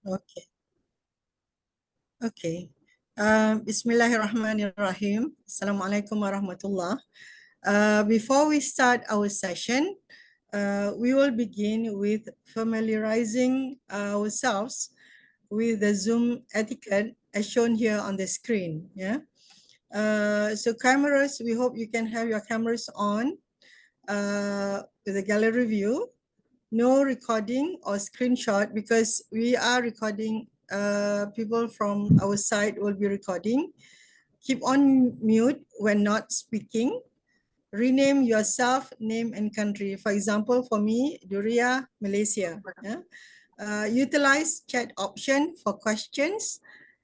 Okay. Okay. Bismillahirrahmanirrahim. Assalamualaikum warahmatullah. Before we start our session, we will begin with familiarizing ourselves with the Zoom etiquette as shown here on the screen. Yeah. So cameras, we hope you can have your cameras on with the gallery view. No recording or screenshot because we are recording. People from our side will be recording. Keep on mute when not speaking. Rename yourself, name and country. For example, for me, Durriyah, Malaysia. Yeah? Utilize chat option for questions,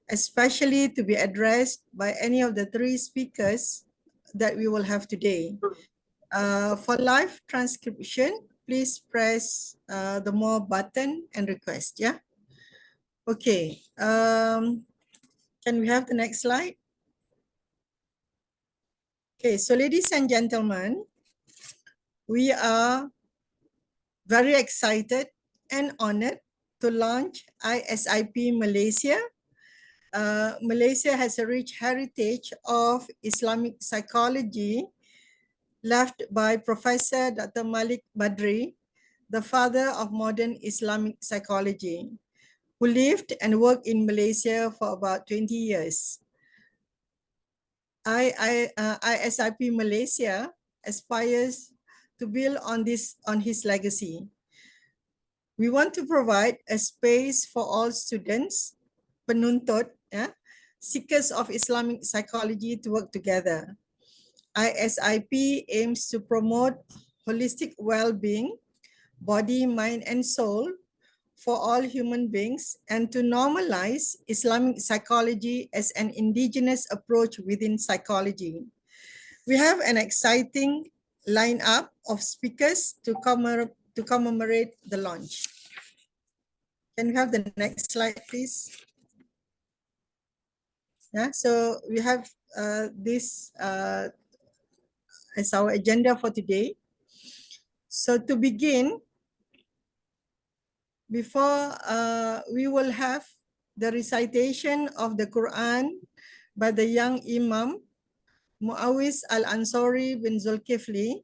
especially to be addressed by any of the three speakers that we will have today. For live transcription, please press the more button and request. Yeah. Okay. Can we have the next slide? Okay. So, ladies and gentlemen, we are very excited and honored to launch ISIP Malaysia. Malaysia has a rich heritage of Islamic psychology left by Professor Dr. Malik Badri, the father of modern Islamic psychology, who lived and worked in Malaysia for about 20 years. ISIP Malaysia aspires to build on his legacy. We want to provide a space for all students, penuntut, seekers of Islamic psychology to work together. ISIP aims to promote holistic well-being, body, mind, and soul for all human beings and to normalize Islamic psychology as an indigenous approach within psychology. We have an exciting lineup of speakers to commemorate the launch. Can we have the next slide, please? Yeah, so we have this as our agenda for today. So to begin, before we will have the recitation of the Quran by the young Imam Muawis Al-Ansari bin Zulkifli,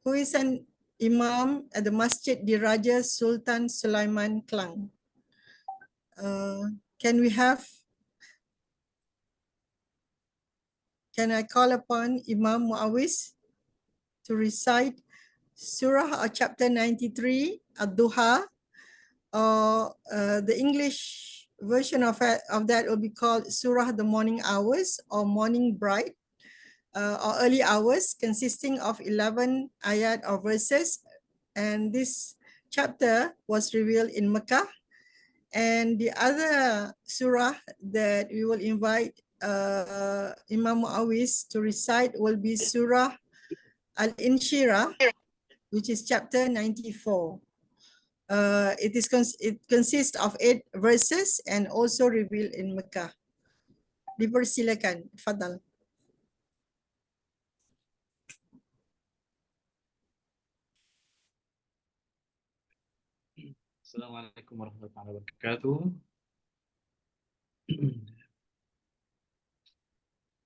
who is an Imam at the Masjid Diraja Sultan Sulaiman Klang. Can I call upon Imam Muawis to recite Surah or Chapter 93, Ad-Duha, or the English version of that will be called Surah the Morning Hours or Morning Bright, or Early Hours, consisting of 11 ayat or verses. And this chapter was revealed in Mecca. And the other surah that we will invite Imam Muawis to recite will be Surah Al-Inshirah, which is chapter 94. It consists of 8 verses and also revealed in Mecca. Dipersilakan, Fadal. Assalamualaikum warahmatullahi wabarakatuh.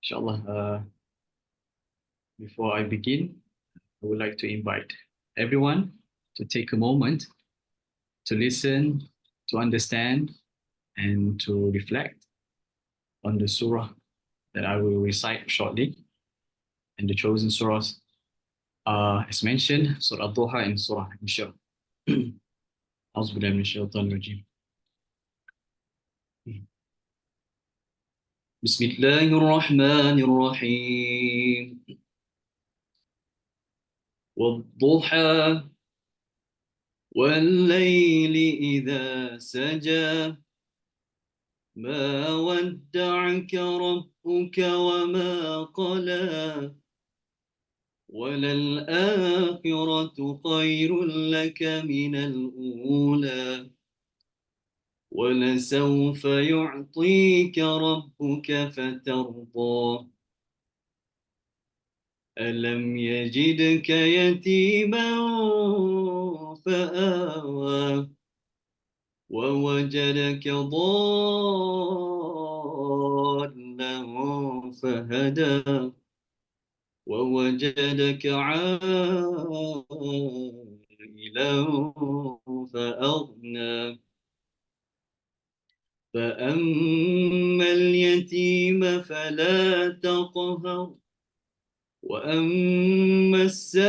Inshallah, before I begin, I would like to invite everyone to take a moment to listen, to understand, and to reflect on the surah that I will recite shortly. And the chosen surahs are, as mentioned, Surah Ad-Duha and Surah Al-Inshirah. أعوذ بالله من الشيطان الرجيم. بسم الله الرحمن الرحيم. والضحى والليل إذا سجى ما ودعك ربك وما قلى وللآخرة خير لك من الأولى ولسوف يعطيك ربك فترضى ألم يجدك يتيما فآوى ووجدك ضالا فهدى ووجدك عائلا فأغنى فأما اليتيم فلا تقهر وأما السائل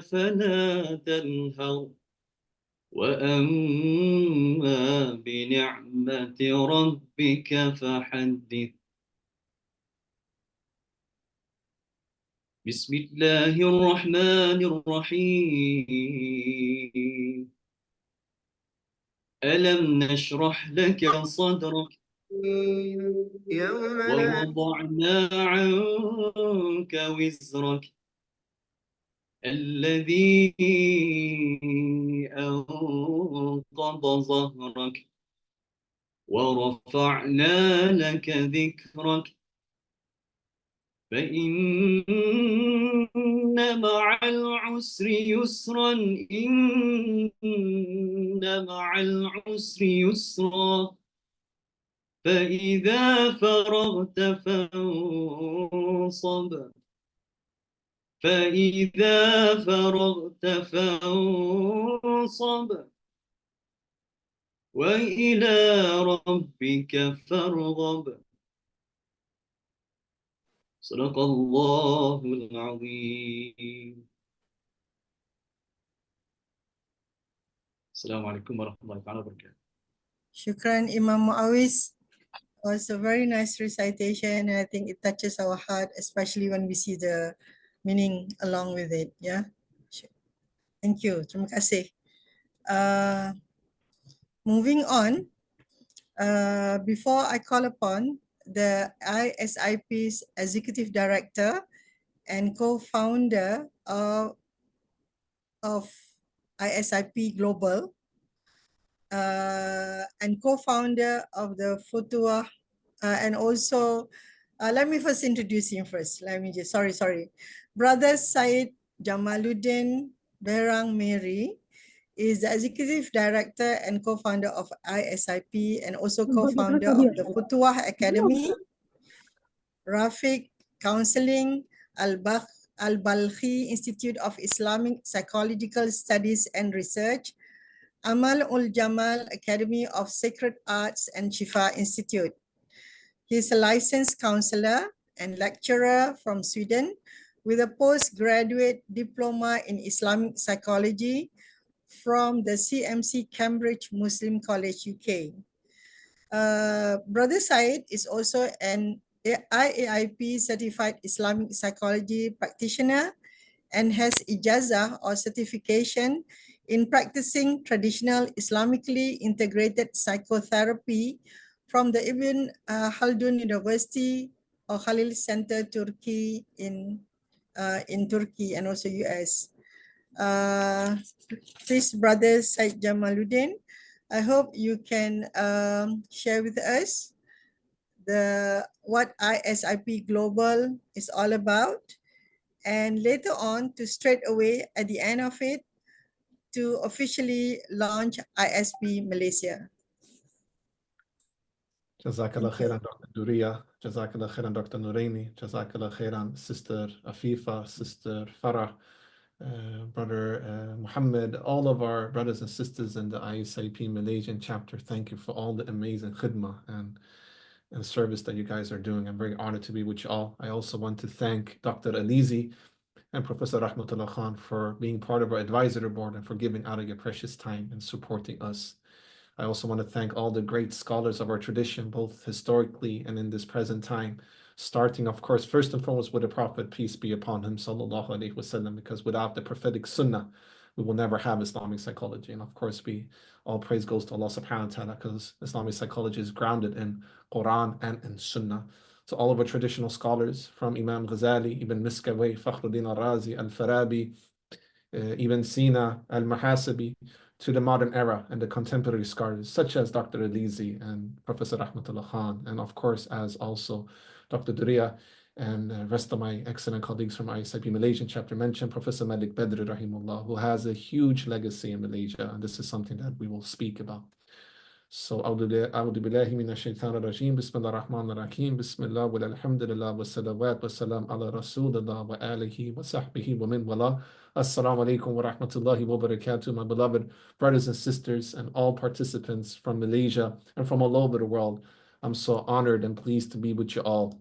فلا تنهر وأما بنعمة ربك فحدث. بسم الله الرحمن الرحيم. ألم نشرح لك صدرك ووضعنا عنك وزرك الذي أنقض ظهرك ورفعنا لك ذكرك فإن مع العسر يسرا إن مع العسر يسرا فإذا فرغت فانصب وإلى ربك فارغب. صدق الله العظيم. السلام عليكم ورحمة الله تعالى وبركاته. Shukran Imam Muawiz. It was a very nice recitation, and I think it touches our heart, especially when we see the meaning along with it. Yeah. Thank you. Terima kasih. Moving on, before I call upon the ISIP's Executive Director and co-founder of ISIP Global and co-founder of the Futuah and also let me first introduce him first. Sorry. Brother Seyed Jamaluddin Miri is the Executive Director and co-founder of ISIP and also co-founder of the Futuah Academy, Rafiq Counseling, Al-Balkhi Institute of Islamic Psychological Studies and Research, Amal Ul Jamal Academy of Sacred Arts and Shifa Institute. He is a licensed counselor and lecturer from Sweden with a postgraduate diploma in Islamic psychology from the CMC Cambridge Muslim College, UK. Brother Seyed is also an IAIP certified Islamic psychology practitioner and has ijazah or certification in practicing traditional Islamically integrated psychotherapy from the Ibn Khaldun University or Khalil Center, Turkey in Turkey and also US. Please, Brother Seyed Jamaluddin, I hope you can share with us what ISIP Global is all about, and later on to straight away at the end of it to officially launch ISP Malaysia. Jazakallah khairan, Dr. Durriyah. Jazakallah khairan, Dr. Norainee. Jazakallah khairan, Sister Afifa, Sister Farah, Brother Muhammad, all of our brothers and sisters in the ISIP Malaysian chapter. Thank you for all the amazing khidmah and service that you guys are doing. I'm very honored to be with you all. I also want to thank Dr. Alizi and Professor Rahmatullah Khan for being part of our advisory board and for giving out of your precious time and supporting us. I also want to thank all the great scholars of our tradition, both historically and in this present time, starting, of course, first and foremost with the Prophet, peace be upon him, sallallahu alaihi wasallam, because without the prophetic sunnah, we will never have Islamic psychology. And of course, all praise goes to Allah subhanahu wa ta'ala, because Islamic psychology is grounded in Quran and in Sunnah. So all of our traditional scholars, from Imam Ghazali, Ibn Miskawayh, Fakhruddin al-Razi, al-Farabi, Ibn Sina, al-Muhasibi, to the modern era and the contemporary scholars, such as Dr. Alizi and Professor Rahmatullah Khan, and of course, as also Dr. Durriyah and the rest of my excellent colleagues from ISIP Malaysian chapter mentioned, Professor Malik Badri, rahimullah, who has a huge legacy in Malaysia, and this is something that we will speak about. So, أعوذ بالله من الشيطان الرجيم بسم الله الرحمن الرحيم بسم الله والحمد لله والصلوات والسلام على رسول الله وآله وصحبه ومن والاه. Assalamu alaikum wa rahmatullahi wa barakatuh, my beloved brothers and sisters and all participants from Malaysia and from all over the world. I'm so honored and pleased to be with you all.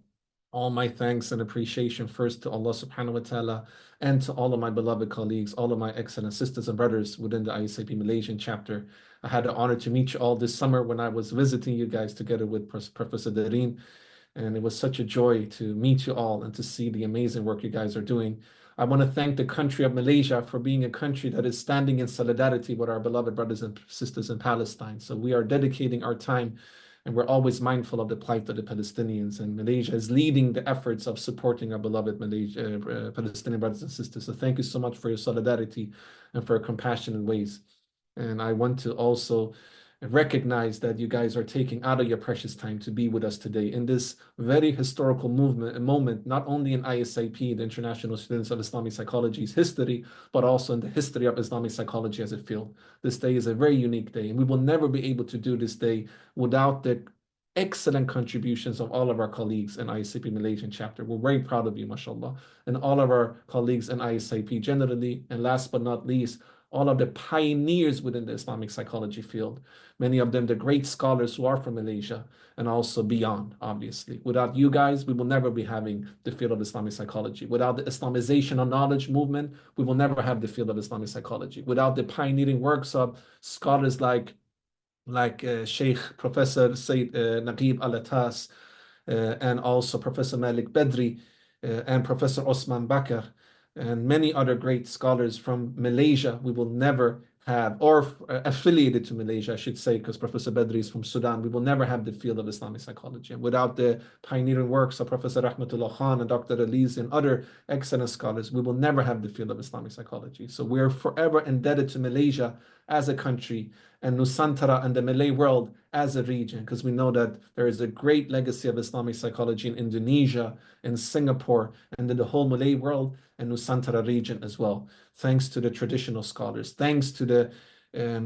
All my thanks and appreciation first to Allah subhanahu wa ta'ala and to all of my beloved colleagues, all of my excellent sisters and brothers within the ISIP Malaysian chapter. I had the honor to meet you all this summer when I was visiting you guys together with Professor Dareen, and it was such a joy to meet you all and to see the amazing work you guys are doing. I want to thank the country of Malaysia for being a country that is standing in solidarity with our beloved brothers and sisters in Palestine. So we are dedicating our time, and we're always mindful of the plight of the Palestinians, and Malaysia is leading the efforts of supporting our beloved Palestinian brothers and sisters. So thank you so much for your solidarity and for your compassionate ways. And I want to also recognize that you guys are taking out of your precious time to be with us today in this very historical moment, not only in ISIP, the International Students of Islamic Psychology's history, but also in the history of Islamic psychology as a field. This day is a very unique day, and we will never be able to do this day without the excellent contributions of all of our colleagues in ISIP Malaysian chapter. We're very proud of you, mashallah, and all of our colleagues in ISIP generally, and last but not least, all of the pioneers within the Islamic psychology field, many of them the great scholars who are from Malaysia and also beyond, obviously. Without you guys, we will never be having the field of Islamic psychology. Without the Islamization of knowledge movement, we will never have the field of Islamic psychology. Without the pioneering works of scholars like Sheikh Professor Seyed Naqib Alatas, and also Professor Malik Badri, and Professor Osman Bakr, and many other great scholars from Malaysia, we will never have, or affiliated to Malaysia, I should say, because Professor Badri is from Sudan, we will never have the field of Islamic psychology. And without the pioneering works of Professor Rahmatullah Khan and Dr. Alizi and other excellent scholars, we will never have the field of Islamic psychology. So we're forever indebted to Malaysia as a country and Nusantara and the Malay world as a region, because we know that there is a great legacy of Islamic psychology in Indonesia, in Singapore, and in the whole Malay world and Nusantara region as well. Thanks to the traditional scholars, thanks to the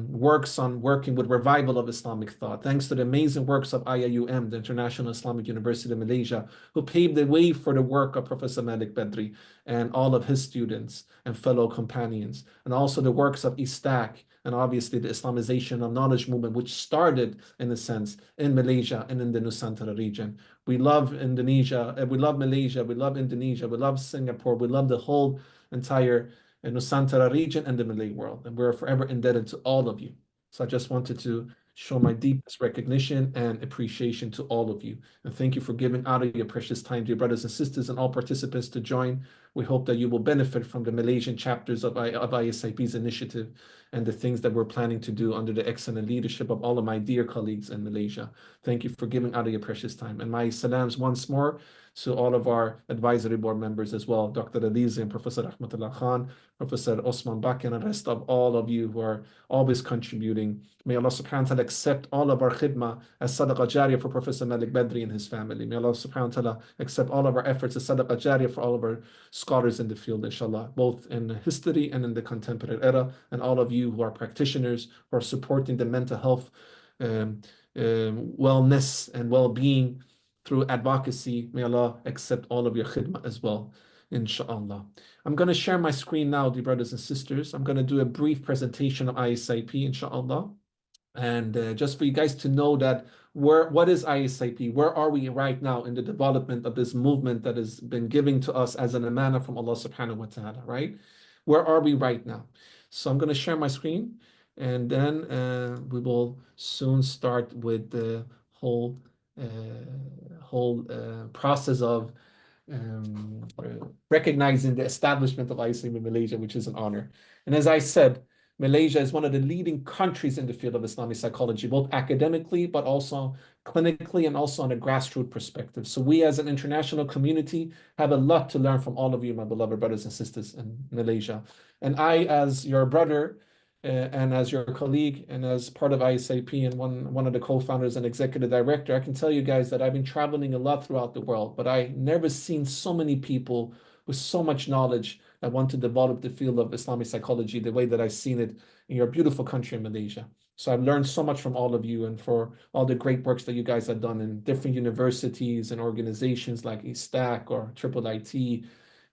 works on working with revival of Islamic thought, thanks to the amazing works of IIUM, the International Islamic University of Malaysia, who paved the way for the work of Professor Malik Badri and all of his students and fellow companions, and also the works of ISTAC, and obviously the Islamization of knowledge movement, which started, in a sense, in Malaysia and in the Nusantara region. We love Indonesia, we love Malaysia, we love Indonesia, we love Singapore, we love the whole entire Nusantara region and the Malay world, and we're forever indebted to all of you. So I just wanted to show my deepest recognition and appreciation to all of you. And thank you for giving out of your precious time, dear brothers and sisters and all participants to join. We hope that you will benefit from the Malaysian chapters of ISIP's initiative and the things that we're planning to do under the excellent leadership of all of my dear colleagues in Malaysia. Thank you for giving out of your precious time. And my salams once more to all of our advisory board members as well, Dr. Alizi and Professor Rahmatullah Khan, Professor Osman Bakr, and the rest of all of you who are always contributing. May Allah subhanahu wa ta'ala accept all of our khidmah as sadaqah jariyah for Professor Malik Badri and his family. May Allah subhanahu wa ta'ala accept all of our efforts as sadaqah jariyah for all of our scholars in the field, inshallah, both in history and in the contemporary era, and all of you who are practitioners, who are supporting the mental health, wellness, and well-being through advocacy. May Allah accept all of your khidmah as well, inshallah. I'm going to share my screen now, dear brothers and sisters. I'm going to do a brief presentation of ISIP, inshallah. And just for you guys to know that what is ISIP? Where are we right now in the development of this movement that has been given to us as an amana from Allah subhanahu wa ta'ala, right? Where are we right now? So I'm going to share my screen, and then we will soon start with the whole process of recognizing the establishment of ISIP in Malaysia, which is an honor. And as I said, Malaysia is one of the leading countries in the field of Islamic psychology, both academically, but also clinically, and also on a grassroots perspective. So we as an international community have a lot to learn from all of you, my beloved brothers and sisters in Malaysia. And I, as your brother, and as your colleague and as part of ISIP and one of the co-founders and executive director, I can tell you guys that I've been traveling a lot throughout the world, but I never seen so many people with so much knowledge that want to develop the field of Islamic psychology the way that I've seen it in your beautiful country in Malaysia. So I've learned so much from all of you and for all the great works that you guys have done in different universities and organizations like ISTAC or Triple IT.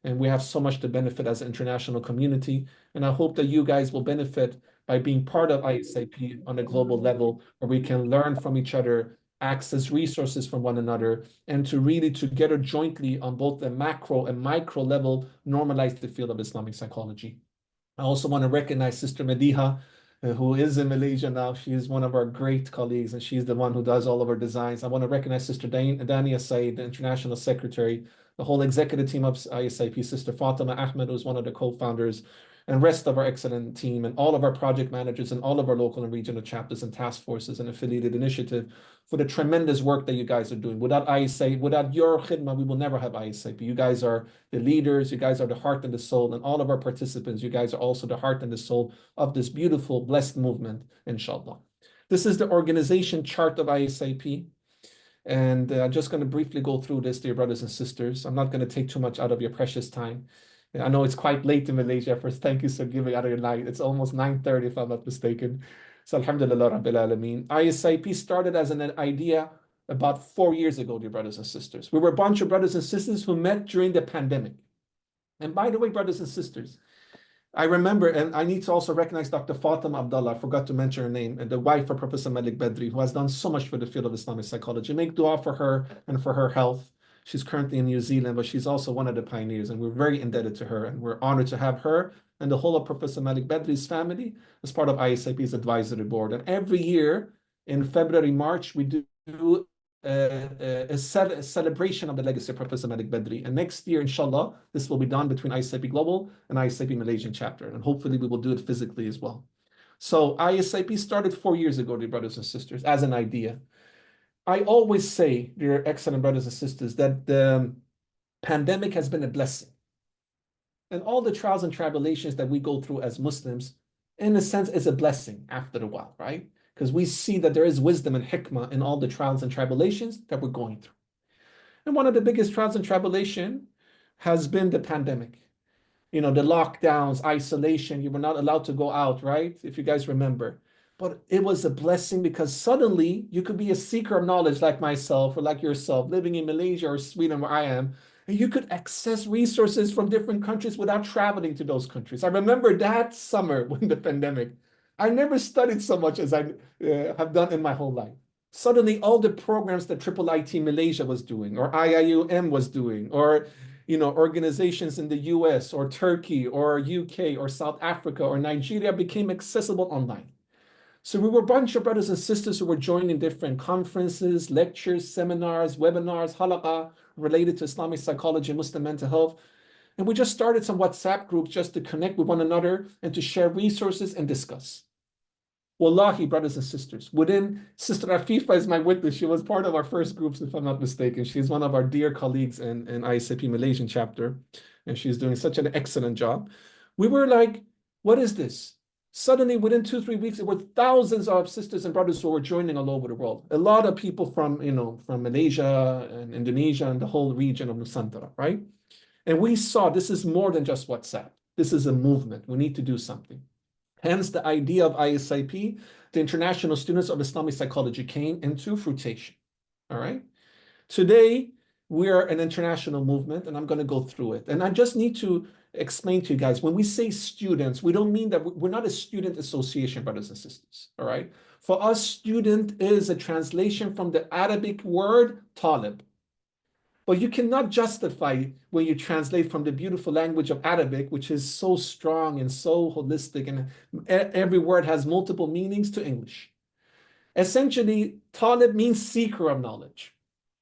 And we have so much to benefit as an international community. And I hope that you guys will benefit by being part of ISIP on a global level, where we can learn from each other, access resources from one another, and to really together jointly on both the macro and micro level, normalize the field of Islamic psychology. I also want to recognize Sister Mediha, who is in Malaysia now. She is one of our great colleagues, and she's the one who does all of our designs. I want to recognize Sister Dania Said, the International Secretary, the whole executive team of ISIP, Sister Fatima Ahmed, who's one of the co-founders, and rest of our excellent team, and all of our project managers, and all of our local and regional chapters and task forces and affiliated initiative for the tremendous work that you guys are doing. Without ISIP, without your khidmah, we will never have ISIP. You guys are the leaders, you guys are the heart and the soul, and all of our participants, you guys are also the heart and the soul of this beautiful, blessed movement, inshallah. This is the organization chart of ISIP. And I'm just going to briefly go through this, dear brothers and sisters. I'm not going to take too much out of your precious time. I know it's quite late in Malaysia. First, thank you for giving out of your night. It's almost 9:30 if I'm not mistaken. So alhamdulillah rabbil alameen. ISIP started as an idea about 4 years ago, dear brothers and sisters. We were a bunch of brothers and sisters who met during the pandemic. And by the way, brothers and sisters, I remember, and I need to also recognize Dr. Fatima Abdullah, I forgot to mention her name, and the wife of Professor Malik Badri, who has done so much for the field of Islamic psychology. Make dua for her and for her health. She's currently in New Zealand, but she's also one of the pioneers, and we're very indebted to her, and we're honored to have her and the whole of Professor Malik Badri's family as part of ISIP's advisory board. And every year in February, March, we do a celebration of the legacy of Professor Malik Badri. And next year, inshallah, this will be done between ISIP Global and ISIP Malaysian Chapter. And hopefully we will do it physically as well. So ISIP started 4 years ago, dear brothers and sisters, as an idea. I always say, dear excellent brothers and sisters, that the pandemic has been a blessing. And all the trials and tribulations that we go through as Muslims, in a sense, is a blessing after a while, right? Because we see that there is wisdom and hikmah in all the trials and tribulations that we're going through. And one of the biggest trials and tribulation has been the pandemic. You know, the lockdowns, isolation, you were not allowed to go out, right? If you guys remember. But it was a blessing because suddenly you could be a seeker of knowledge like myself or like yourself, living in Malaysia or Sweden where I am, and you could access resources from different countries without traveling to those countries. I remember that summer when the pandemic, I never studied so much as I have done in my whole life. Suddenly all the programs that Triple IT Malaysia was doing or IIUM was doing or organizations in the US or Turkey or UK or South Africa or Nigeria became accessible online. So we were a bunch of brothers and sisters who were joining different conferences, lectures, seminars, webinars, halaqah related to Islamic psychology and Muslim mental health. And we just started some WhatsApp groups just to connect with one another and to share resources and discuss. Wallahi, brothers and sisters, Sister Afifa is my witness. She was part of our first groups, if I'm not mistaken. She's one of our dear colleagues in ISIP Malaysian chapter, and she's doing such an excellent job. We were like, what is this? Suddenly, within 2-3 weeks, there were thousands of sisters and brothers who were joining all over the world. A lot of people from Malaysia and Indonesia and the whole region of Nusantara, right? And we saw this is more than just WhatsApp. This is a movement. We need to do something. Hence, the idea of ISIP, the International Students of Islamic Psychology, came into fruition. All right. Today, we are an international movement, and I'm going to go through it. And I just need to explain to you guys, when we say students, we don't mean that we're not a student association, brothers and sisters. All right. For us, student is a translation from the Arabic word talib. But you cannot justify when you translate from the beautiful language of Arabic, which is so strong and so holistic, and every word has multiple meanings, to English. Essentially, talib means seeker of knowledge.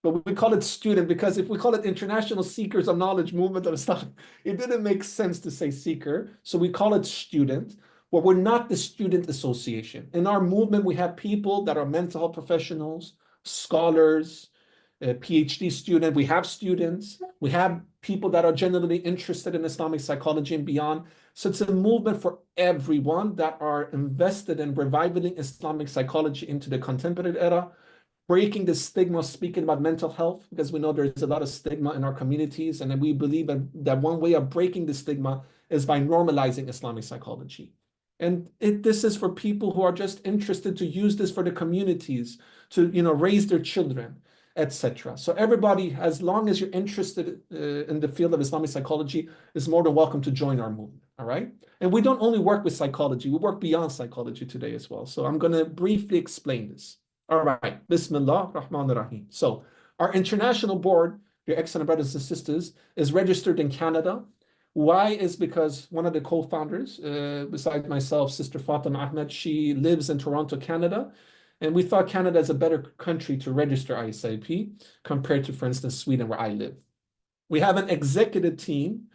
But we call it student because if we call it International Seekers of Knowledge Movement of Islam, it didn't make sense to say seeker. So we call it student, but we're not the student association. In our movement, we have people that are mental health professionals, scholars, PhD student. We have students. We have people that are genuinely interested in Islamic psychology and beyond. So it's a movement for everyone that are invested in reviving Islamic psychology into the contemporary era, breaking the stigma, speaking about mental health, because we know there's a lot of stigma in our communities. And then we believe that one way of breaking the stigma is by normalizing Islamic psychology. And this is for people who are just interested to use this for the communities, to raise their children, etc. So everybody, as long as you're interested in the field of Islamic psychology, is more than welcome to join our movement, all right? And we don't only work with psychology, we work beyond psychology today as well. So I'm going to briefly explain this. All right, Bismillah Rahman Rahim. So our international board, your excellent brothers and sisters, is registered in Canada. Why? Is because one of the co-founders, besides myself, Sister Fatima Ahmed, she lives in Toronto, Canada. And we thought Canada is a better country to register ISIP compared to, for instance, Sweden, where I live. We have an executive team,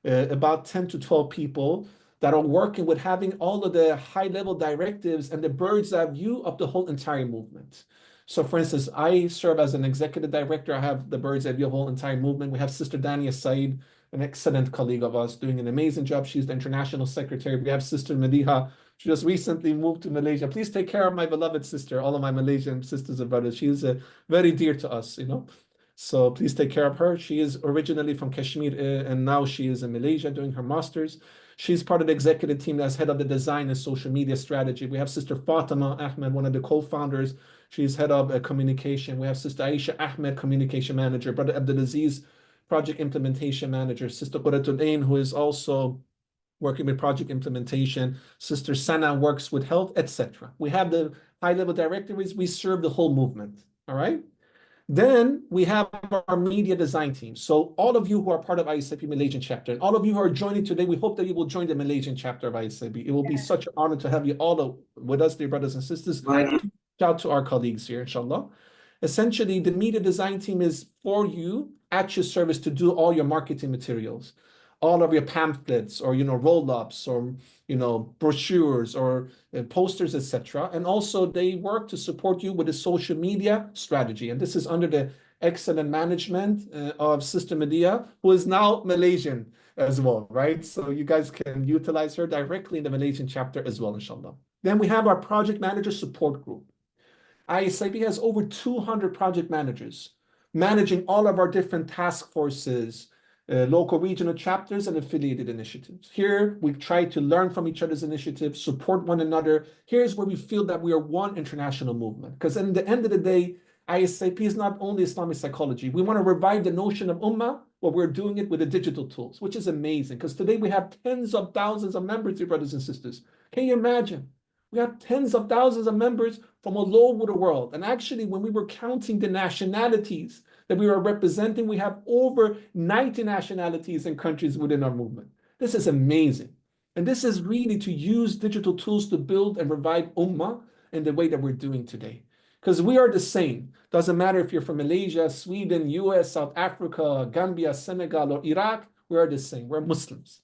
about 10 to 12 people that are working with having all of the high-level directives and the bird's eye view of the whole entire movement. So, for instance, I serve as an executive director. I have the bird's eye view of the whole entire movement. We have Sister Dania Said, an excellent colleague of us, doing an amazing job. She's the international secretary. We have Sister Mediha. She just recently moved to Malaysia. Please take care of my beloved sister, all of my Malaysian sisters and brothers. She is very dear to us, So please take care of her. She is originally from Kashmir, and now she is in Malaysia doing her master's. She's part of the executive team that's head of the design and social media strategy. We have Sister Fatima Ahmed, one of the co-founders. She's head of communication. We have Sister Aisha Ahmed, communication manager. Brother Abdulaziz, project implementation manager. Sister Quratul Ain, who is also working with project implementation. Sister Sana works with health, etc. We have the high-level directories. We serve the whole movement, all right? Then we have our media design team. So all of you who are part of ISIP Malaysian chapter, and all of you who are joining today, we hope that you will join the Malaysian chapter of ISIP. It will be such an honor to have you all with us, dear brothers and sisters. Shout out to our colleagues here, inshallah. Essentially, the media design team is for you at your service to do all your marketing materials, all of your pamphlets or roll-ups or brochures or posters, etc. And also they work to support you with a social media strategy. And this is under the excellent management of Sister Medea, who is now Malaysian as well, right? So you guys can utilize her directly in the Malaysian chapter as well, inshallah. Then we have our project manager support group. ISIP has over 200 project managers managing all of our different task forces, local regional chapters and affiliated initiatives. Here, we try to learn from each other's initiatives, support one another. Here's where we feel that we are one international movement. Because in the end of the day, ISIP is not only Islamic psychology. We want to revive the notion of ummah, but we're doing it with the digital tools, which is amazing. Because today we have tens of thousands of members, dear brothers and sisters. Can you imagine? We have tens of thousands of members from all over the world. And actually, when we were counting the nationalities that we are representing, we have over 90 nationalities and countries within our movement. This is amazing. And this is really to use digital tools to build and revive ummah in the way that we're doing today. Because we are the same. Doesn't matter if you're from Malaysia, Sweden, US, South Africa, Gambia, Senegal, or Iraq, we are the same. We're Muslims.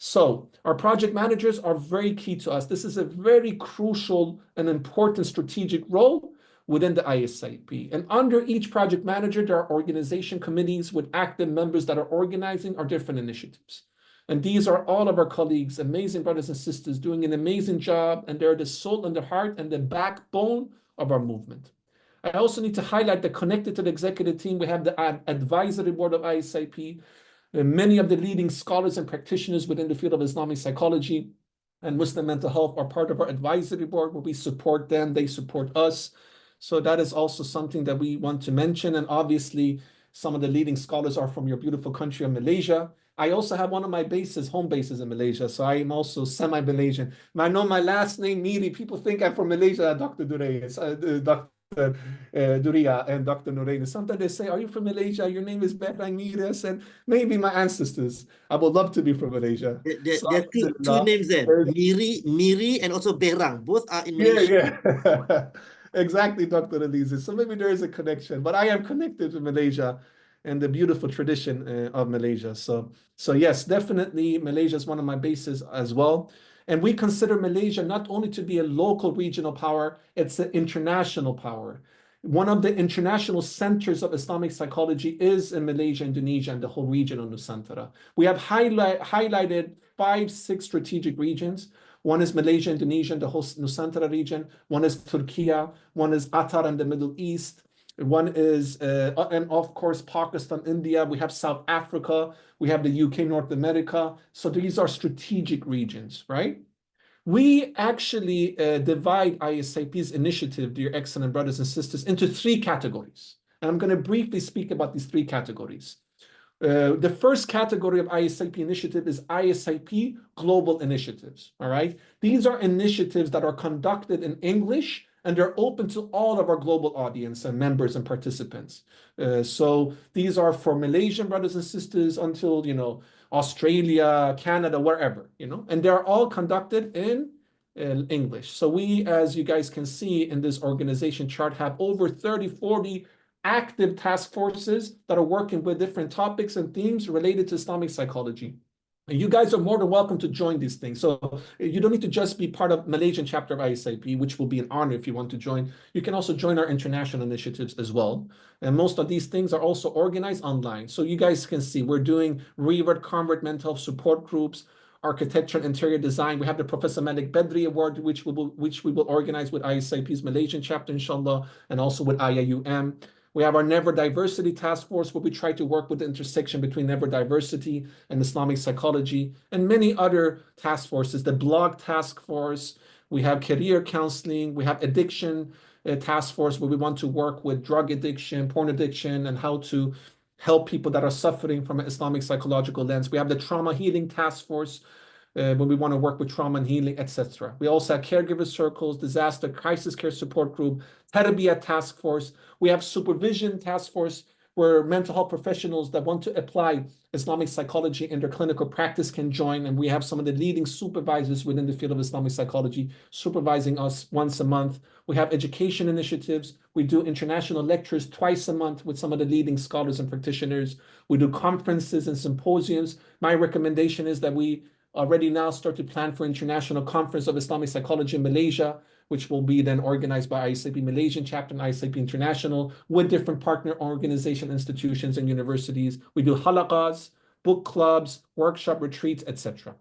So our project managers are very key to us. This is a very crucial and important strategic role within the ISIP. And under each project manager, there are organization committees with active members that are organizing our different initiatives. And these are all of our colleagues, amazing brothers and sisters doing an amazing job. And they're the soul and the heart and the backbone of our movement. I also need to highlight that connected to the executive team, we have the advisory board of ISIP. Many of the leading scholars and practitioners within the field of Islamic psychology and Muslim mental health are part of our advisory board where we support them, they support us. So that is also something that we want to mention. And obviously, some of the leading scholars are from your beautiful country of Malaysia. I also have one of my bases, home bases in Malaysia. So I am also semi-Malaysian. I know my last name, Miri. People think I'm from Malaysia, Dr. Dr. Durriyah and Dr. Norainee. Sometimes they say, are you from Malaysia? Your name is Berang Miras. And maybe my ancestors. I would love to be from Malaysia. There are two names there, Miri and also Berang. Both are in Malaysia. Yeah. Exactly, Dr. Alizi. So maybe there is a connection. But I am connected to Malaysia and the beautiful tradition of Malaysia. So yes, definitely Malaysia is one of my bases as well. And we consider Malaysia not only to be a local regional power, it's an international power. One of the international centers of Islamic psychology is in Malaysia, Indonesia, and the whole region of Nusantara. We have highlighted 5-6 strategic regions. One is Malaysia, Indonesia, and the whole Nusantara region. One is Turkey. One is Qatar and the Middle East. One is, and of course, Pakistan, India. We have South Africa. We have the UK, North America. So these are strategic regions, right? We actually divide ISIP's initiative, dear excellent brothers and sisters, into 3 categories. And I'm going to briefly speak about these 3 categories. The first category of ISIP initiative is ISIP global initiatives, all right? These are initiatives that are conducted in English, and they're open to all of our global audience and members and participants. So these are for Malaysian brothers and sisters until, you know, Australia, Canada, wherever, you know, and they're all conducted in English. So we, as you guys can see in this organization chart, have over 30, 40 active task forces that are working with different topics and themes related to Islamic psychology. And you guys are more than welcome to join these things. So you don't need to just be part of Malaysian chapter of ISIP, which will be an honor if you want to join. You can also join our international initiatives as well. And most of these things are also organized online. So you guys can see we're doing revert, convert, mental health support groups, architecture and interior design. We have the Professor Malik Badri Award, which we will organize with ISIP's Malaysian chapter, inshallah, and also with IIUM. We have our Never Diversity Task Force, where we try to work with the intersection between never diversity and Islamic psychology, and many other task forces, the Blog Task Force. We have career counseling. We have addiction task force, where we want to work with drug addiction, porn addiction, and how to help people that are suffering from an Islamic psychological lens. We have the Trauma Healing Task Force, when we want to work with trauma and healing, etc. We also have caregiver circles, disaster crisis care support group, Tarbiyah task force. We have supervision task force, where mental health professionals that want to apply Islamic psychology in their clinical practice can join. And we have some of the leading supervisors within the field of Islamic psychology supervising us once a month. We have education initiatives. We do international lectures twice a month with some of the leading scholars and practitioners. We do conferences and symposiums. My recommendation is that we already now start to plan for International Conference of Islamic Psychology in Malaysia, which will be then organized by ISIP Malaysian chapter and ISIP International with different partner organization institutions and universities. We do halaqas, book clubs, workshop retreats, etc.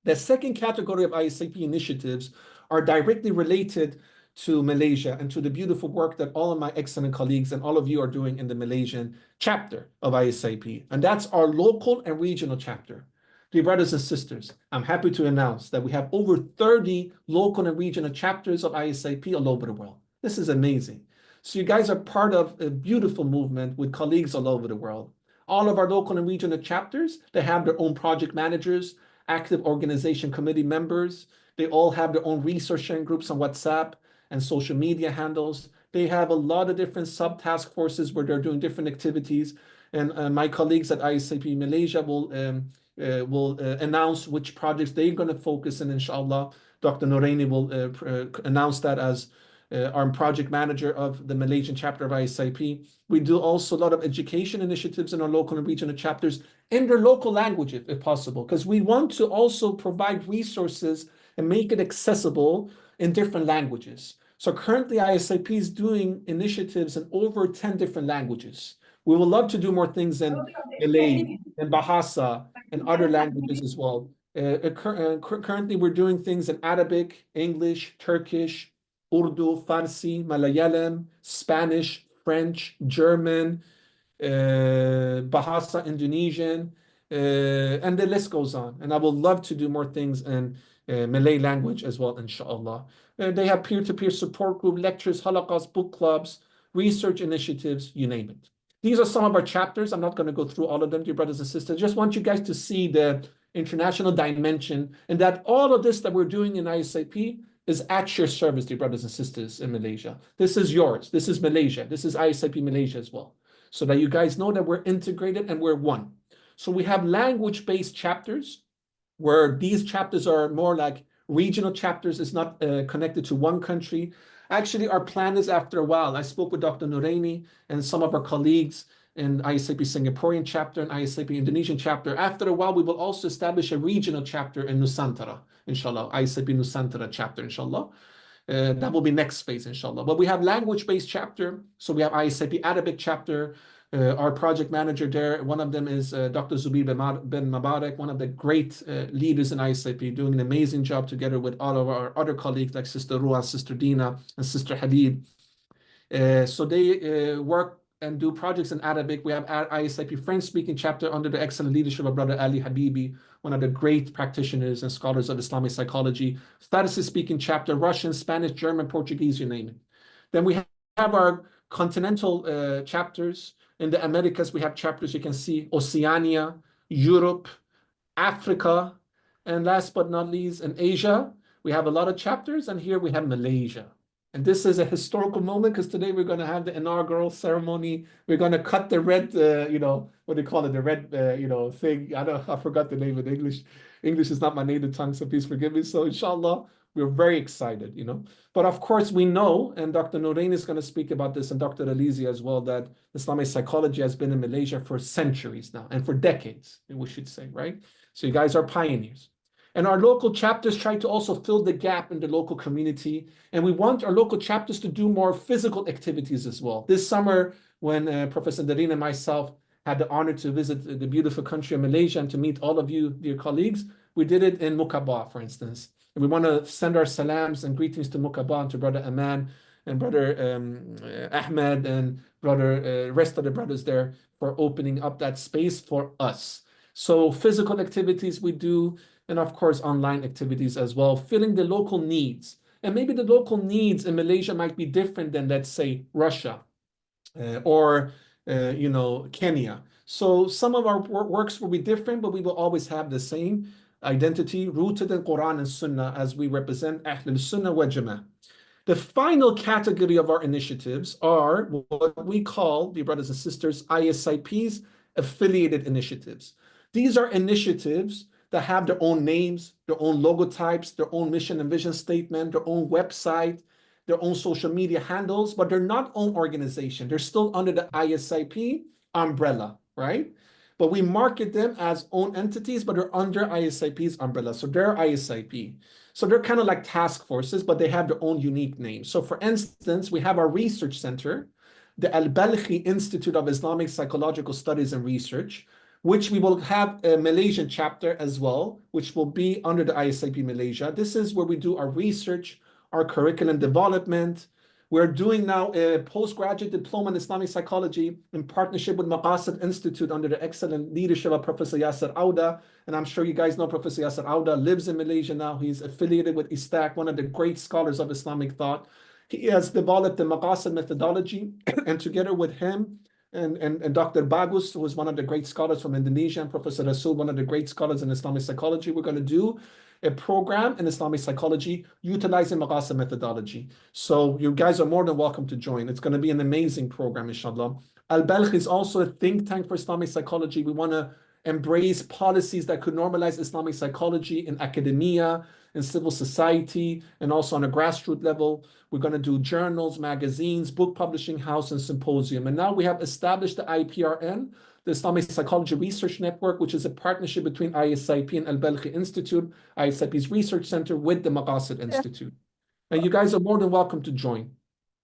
The second category of ISIP initiatives are directly related to Malaysia and to the beautiful work that all of my excellent colleagues and all of you are doing in the Malaysian chapter of ISIP. And that's our local and regional chapter. Dear brothers and sisters, I'm happy to announce that we have over 30 local and regional chapters of ISIP all over the world. This is amazing. So you guys are part of a beautiful movement with colleagues all over the world. All of our local and regional chapters, they have their own project managers, active organization committee members. They all have their own resource sharing groups on WhatsApp and social media handles. They have a lot of different sub-task forces where they're doing different activities. And my colleagues at ISIP Malaysia will announce which projects they're going to focus on, inshallah. Dr. Norainee will announce that as our project manager of the Malaysian chapter of ISIP. We do also a lot of education initiatives in our local and regional chapters in their local language, if possible, because we want to also provide resources and make it accessible in different languages. So currently ISIP is doing initiatives in over 10 different languages. We would love to do more things in Malay, in Bahasa, and other languages as well. Currently, we're doing things in Arabic, English, Turkish, Urdu, Farsi, Malayalam, Spanish, French, German, Bahasa, Indonesian, and the list goes on. And I would love to do more things in Malay language as well, inshallah. They have peer-to-peer support group, lectures, halaqas, book clubs, research initiatives, you name it. These are some of our chapters. I'm not going to go through all of them, dear brothers and sisters. Just want you guys to see the international dimension and that all of this that we're doing in ISIP is at your service, dear brothers and sisters in Malaysia. This is yours. This is Malaysia. This is ISIP Malaysia as well. So that you guys know that we're integrated and we're one. So we have language-based chapters where these chapters are more like regional chapters. It's not connected to one country. Actually, our plan is after a while. I spoke with Dr. Norainee and some of our colleagues in ISIP Singaporean chapter and ISIP Indonesian chapter. After a while, we will also establish a regional chapter in Nusantara, inshallah, ISIP Nusantara chapter, inshallah. That will be next phase, inshallah. But we have language-based chapter. So we have ISIP Arabic chapter. Our project manager there, one of them is Dr. Zubair bin Mubarak, one of the great leaders in ISIP, doing an amazing job together with all of our other colleagues like Sister Ruha, Sister Dina, and Sister Habib. So they work and do projects in Arabic. We have ISIP French-speaking chapter under the excellent leadership of Brother Ali Habibi, one of the great practitioners and scholars of Islamic psychology. Farsi-speaking chapter, Russian, Spanish, German, Portuguese, you name it. Then we have our continental chapters. In the Americas, we have chapters, you can see Oceania, Europe, Africa, and last but not least, in Asia, we have a lot of chapters, and here we have Malaysia. And this is a historical moment because today we're going to have the inaugural ceremony. We're going to cut the red, what do you call it? The red, thing. I forgot the name in English. English is not my native tongue, so please forgive me. So inshallah, we're very excited, But of course, we know, and Dr. Norainee is going to speak about this, and Dr. Alizi as well, that Islamic psychology has been in Malaysia for centuries now, and for decades, we should say, right? So you guys are pioneers. And our local chapters try to also fill the gap in the local community. And we want our local chapters to do more physical activities as well. This summer, when Professor Dareen and myself had the honor to visit the beautiful country of Malaysia and to meet all of you, dear colleagues, we did it in Mukabah, for instance. And we want to send our salams and greetings to Mukabah and to Brother Aman and Brother Ahmed and rest of the brothers there for opening up that space for us. So physical activities we do, and of course, online activities as well, filling the local needs. And maybe the local needs in Malaysia might be different than, let's say, Russia or, Kenya. So some of our works will be different, but we will always have the same identity, rooted in Quran and Sunnah, as we represent Ahlul Sunnah wal Jama'ah. The final category of our initiatives are what we call, dear brothers and sisters, ISIP's affiliated initiatives. These are initiatives that have their own names, their own logotypes, their own mission and vision statement, their own website, their own social media handles, but they're not own organization. They're still under the ISIP umbrella, right? But we market them as own entities, but they're under ISIP's umbrella. So they're ISIP. So they're kind of like task forces, but they have their own unique name. So for instance, we have our research center, the Al-Balkhi Institute of Islamic Psychological Studies and Research, which we will have a Malaysian chapter as well, which will be under the ISIP Malaysia. This is where we do our research, our curriculum development. We're doing now a postgraduate diploma in Islamic psychology in partnership with Maqasid Institute under the excellent leadership of Professor Yasser Auda. And I'm sure you guys know Professor Yasser Auda lives in Malaysia now. He's affiliated with ISTAC, one of the great scholars of Islamic thought. He has developed the Maqasid methodology, and together with him, and Dr. Bagus, who is one of the great scholars from Indonesia, and Professor Rasul, one of the great scholars in Islamic psychology, we're going to do a program in Islamic psychology utilizing Maqasid methodology. So you guys are more than welcome to join. It's going to be an amazing program, inshallah. Al-Balkh is also a think tank for Islamic psychology. We want to embrace policies that could normalize Islamic psychology in academia, in civil society, and also on a grassroots level. We're going to do journals, magazines, book publishing house, and symposium. And now we have established the IPRN, the Islamic Psychology Research Network, which is a partnership between ISIP and Al-Balkhi Institute, ISIP's research center, with the Maqasid Institute. And you guys are more than welcome to join.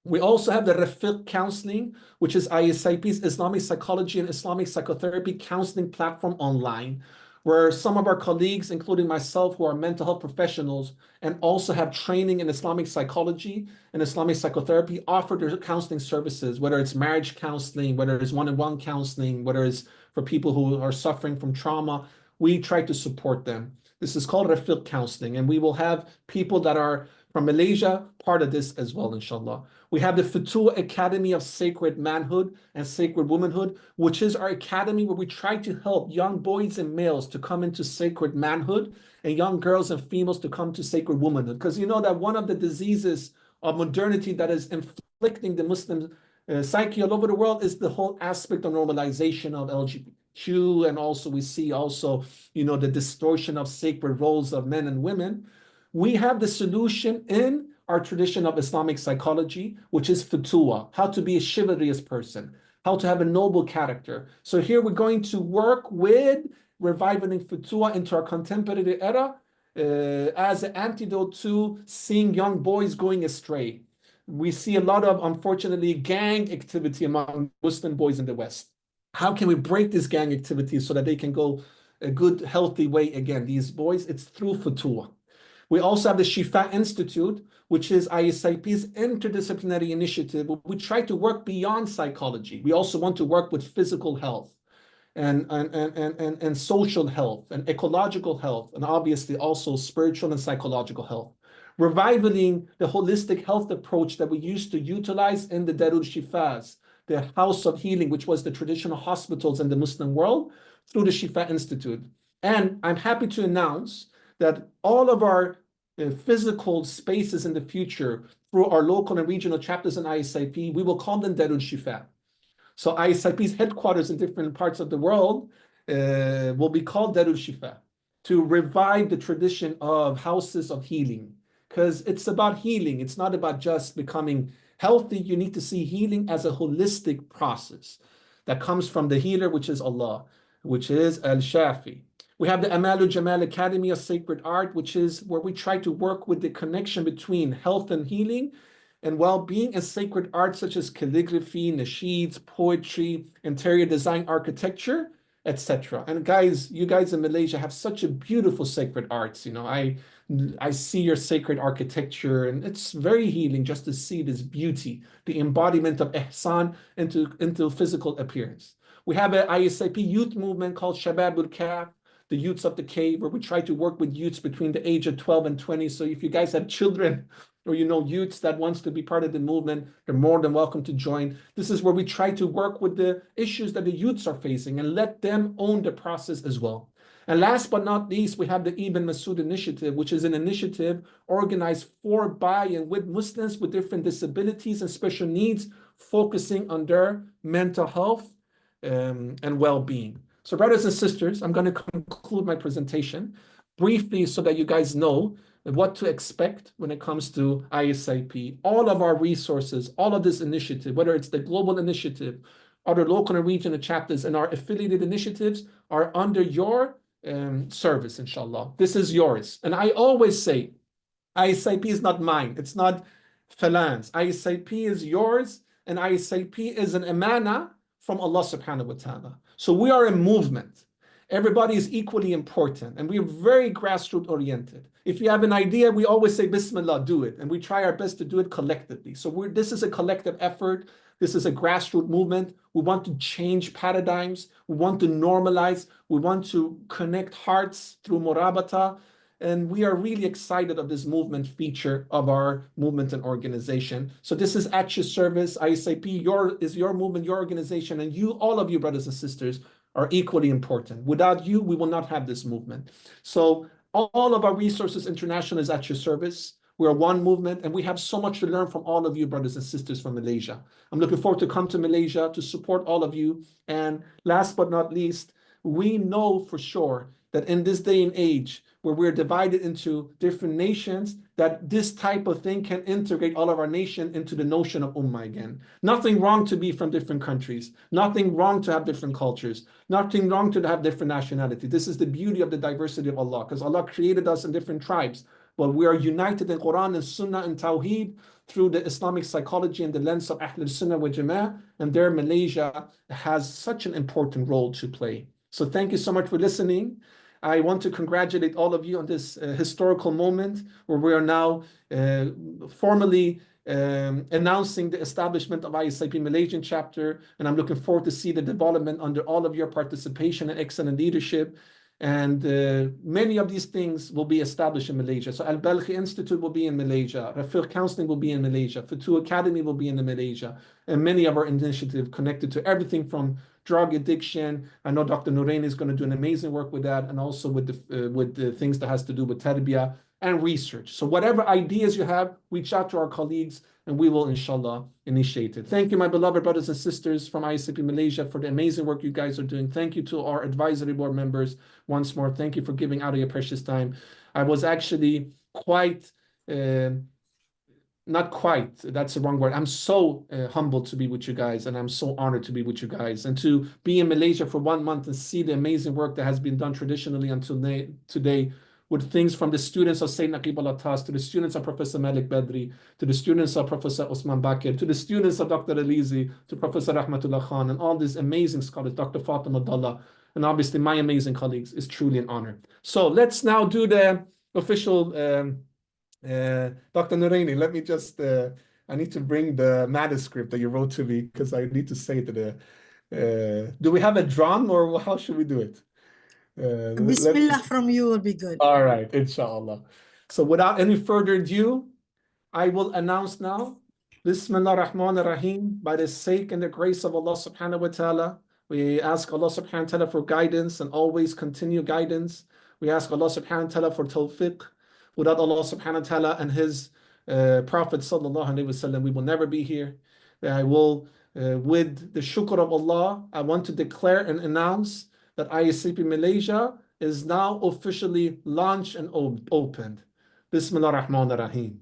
We also have the Rafiq Counseling, which is ISIP's Islamic Psychology and Islamic Psychotherapy Counseling platform online, where some of our colleagues, including myself, who are mental health professionals and also have training in Islamic psychology and Islamic psychotherapy, offer their counseling services, whether it's marriage counseling, whether it's one-on-one counseling, whether it's for people who are suffering from trauma. We try to support them. This is called Rafiq Counseling, and we will have people that are from Malaysia part of this as well, inshallah. We have the Futua Academy of Sacred Manhood and Sacred Womanhood, which is our academy where we try to help young boys and males to come into sacred manhood and young girls and females to come to sacred womanhood. Because you know that one of the diseases of modernity that is inflicting the Muslim psyche all over the world is the whole aspect of normalization of LGBTQ, and also we see also, the distortion of sacred roles of men and women. We have the solution in our tradition of Islamic psychology, which is Futua, how to be a chivalrous person, how to have a noble character. So here we're going to work with reviving Futua into our contemporary era, as an antidote to seeing young boys going astray. We see a lot of, unfortunately, gang activity among Muslim boys in the West. How can we break this gang activity so that they can go a good, healthy way again? These boys, it's through Futuwah. We also have the Shifa Institute, which is ISIP's interdisciplinary initiative. We try to work beyond psychology. We also want to work with physical health and social health and ecological health, and obviously also spiritual and psychological health. Reviving the holistic health approach that we used to utilize in the Darul Shifas, the House of Healing, which was the traditional hospitals in the Muslim world, through the Shifa Institute. And I'm happy to announce that all of our physical spaces in the future, through our local and regional chapters in ISIP, we will call them Darul Shifa. So ISIP's headquarters in different parts of the world will be called Darul Shifa, to revive the tradition of houses of healing, because it's about healing. It's not about just becoming healthy. You need to see healing as a holistic process that comes from the healer, which is Allah, which is Al-Shafi. We have the Amalu Jamal Academy of Sacred Art, which is where we try to work with the connection between health and healing and well-being and sacred art such as calligraphy, nasheeds, poetry, interior design, architecture, etc. And guys, you guys in Malaysia have such a beautiful sacred arts. You know, I see your sacred architecture, and it's very healing just to see this beauty, the embodiment of ihsan into physical appearance. We have an ISIP youth movement called Shababul Kaf, the youths of the cave, where we try to work with youths between the age of 12 and 20. So if you guys have children or you know youths that wants to be part of the movement, they're more than welcome to join. This is where we try to work with the issues that the youths are facing and let them own the process as well. And last but not least, we have the Ibn Masud initiative, which is an initiative organized for, by, and with Muslims with different disabilities and special needs, focusing on their mental health and well-being. So brothers and sisters, I'm going to conclude my presentation briefly so that you guys know what to expect when it comes to ISIP. All of our resources, all of this initiative, whether it's the global initiative, other local and regional chapters, and our affiliated initiatives are under your service, inshallah. This is yours. And I always say, ISIP is not mine. It's not Falan's. ISIP is yours, and ISIP is an amana from Allah subhanahu wa ta'ala. So we are a movement. Everybody is equally important, and we are very grassroots oriented. If you have an idea, we always say, Bismillah, do it. And we try our best to do it collectively. So this is a collective effort. This is a grassroots movement. We want to change paradigms. We want to normalize. We want to connect hearts through murabata. And we are really excited of this movement feature of our movement and organization. So this is at your service. ISIP is your movement, your organization, and you, all of you brothers and sisters, are equally important. Without you, we will not have this movement. So all of our resources international is at your service. We're one movement, and we have so much to learn from all of you brothers and sisters from Malaysia. I'm looking forward to come to Malaysia to support all of you. And last but not least, we know for sure that in this day and age, where we're divided into different nations, that this type of thing can integrate all of our nation into the notion of ummah again. Nothing wrong to be from different countries. Nothing wrong to have different cultures. Nothing wrong to have different nationality. This is the beauty of the diversity of Allah, because Allah created us in different tribes. But we are united in Quran and Sunnah and Tawheed through the Islamic psychology and the lens of Ahl al-Sunnah wa Jama'ah. And there, Malaysia has such an important role to play. So thank you so much for listening. I want to congratulate all of you on this historical moment where we are now formally announcing the establishment of ISIP Malaysian chapter. And I'm looking forward to see the development under all of your participation and excellent leadership. And many of these things will be established in Malaysia. So Al-Balkhi Institute will be in Malaysia. Rafiq Counseling will be in Malaysia. Futu Academy will be in Malaysia. And many of our initiatives connected to everything from drug addiction. I know Dr. Norainee is going to do an amazing work with that, and also with the things that has to do with tarbiyah and research. So whatever ideas you have, reach out to our colleagues, and we will, inshallah, initiate it. Thank you, my beloved brothers and sisters from ISIP Malaysia, for the amazing work you guys are doing. Thank you to our advisory board members. Once more, thank you for giving out of your precious time. I was actually quite... not quite, that's the wrong word. I'm so humbled to be with you guys, and I'm so honored to be with you guys. And to be in Malaysia for 1 month and see the amazing work that has been done traditionally until today with things from the students of Sayyid Naqib al-Attas, to the students of Professor Malik Badri, to the students of Professor Osman Bakir, to the students of Dr. Alizi, to Professor Rahmatullah Khan, and all these amazing scholars, Dr. Fatima Dullah, and obviously my amazing colleagues. Is truly an honor. So let's now do the official, Dr. Norainee, let me just, I need to bring the manuscript that you wrote to me, because I need to say to the, do we have a drum, or how should we do it? Bismillah from you will be good. All right, inshallah. So without any further ado, I will announce now, Bismillah ar-Rahman ar-Rahim, by the sake and the grace of Allah subhanahu wa ta'ala, we ask Allah subhanahu wa ta'ala for guidance and always continue guidance. We ask Allah subhanahu wa ta'ala for tawfiq. Without Allah subhanahu wa ta'ala and His Prophet sallallahu alaihi wasallam, we will never be here. I will, with the shukr of Allah, I want to declare and announce that ISIP Malaysia is now officially launched and opened. Bismillah ar-Rahman ar-Rahim.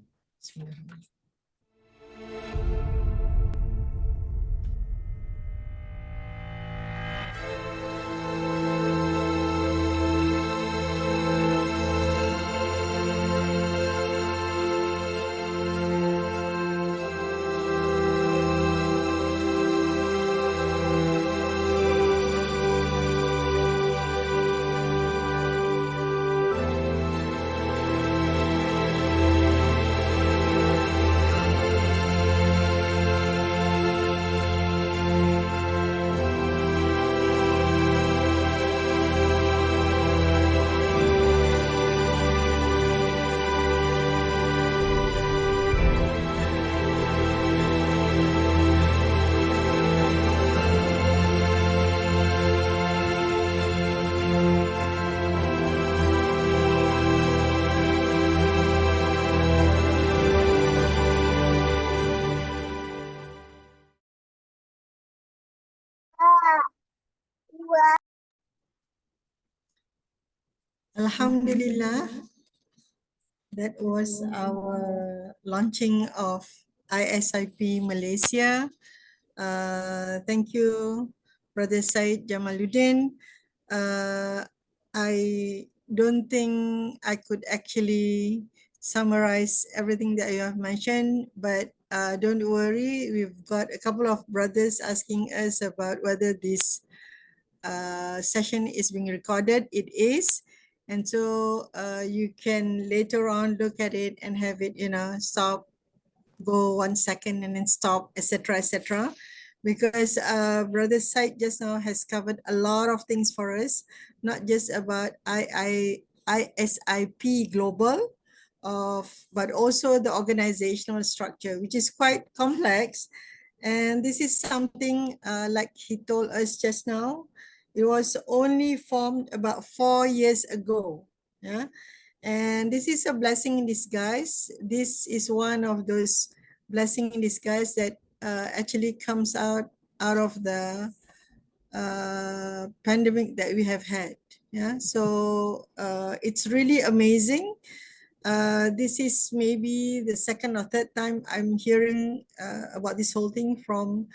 Alhamdulillah, that was our launching of ISIP Malaysia. Thank you, Brother Seyed Jamaluddin. I don't think I could actually summarize everything that you have mentioned, but don't worry, we've got a couple of brothers asking us about whether this session is being recorded. It is. And so you can later on look at it and have it, stop, go 1 second and then stop, etc., etc. Because Brother Seyed just now has covered a lot of things for us, not just about ISIP global, but also the organizational structure, which is quite complex. And this is something like he told us just now. It was only formed about 4 years ago. Yeah. And this is a blessing in disguise. This is one of those blessing in disguise that actually comes out of the pandemic that we have had. Yeah. So it's really amazing. This is maybe the second or third time I'm hearing about this whole thing from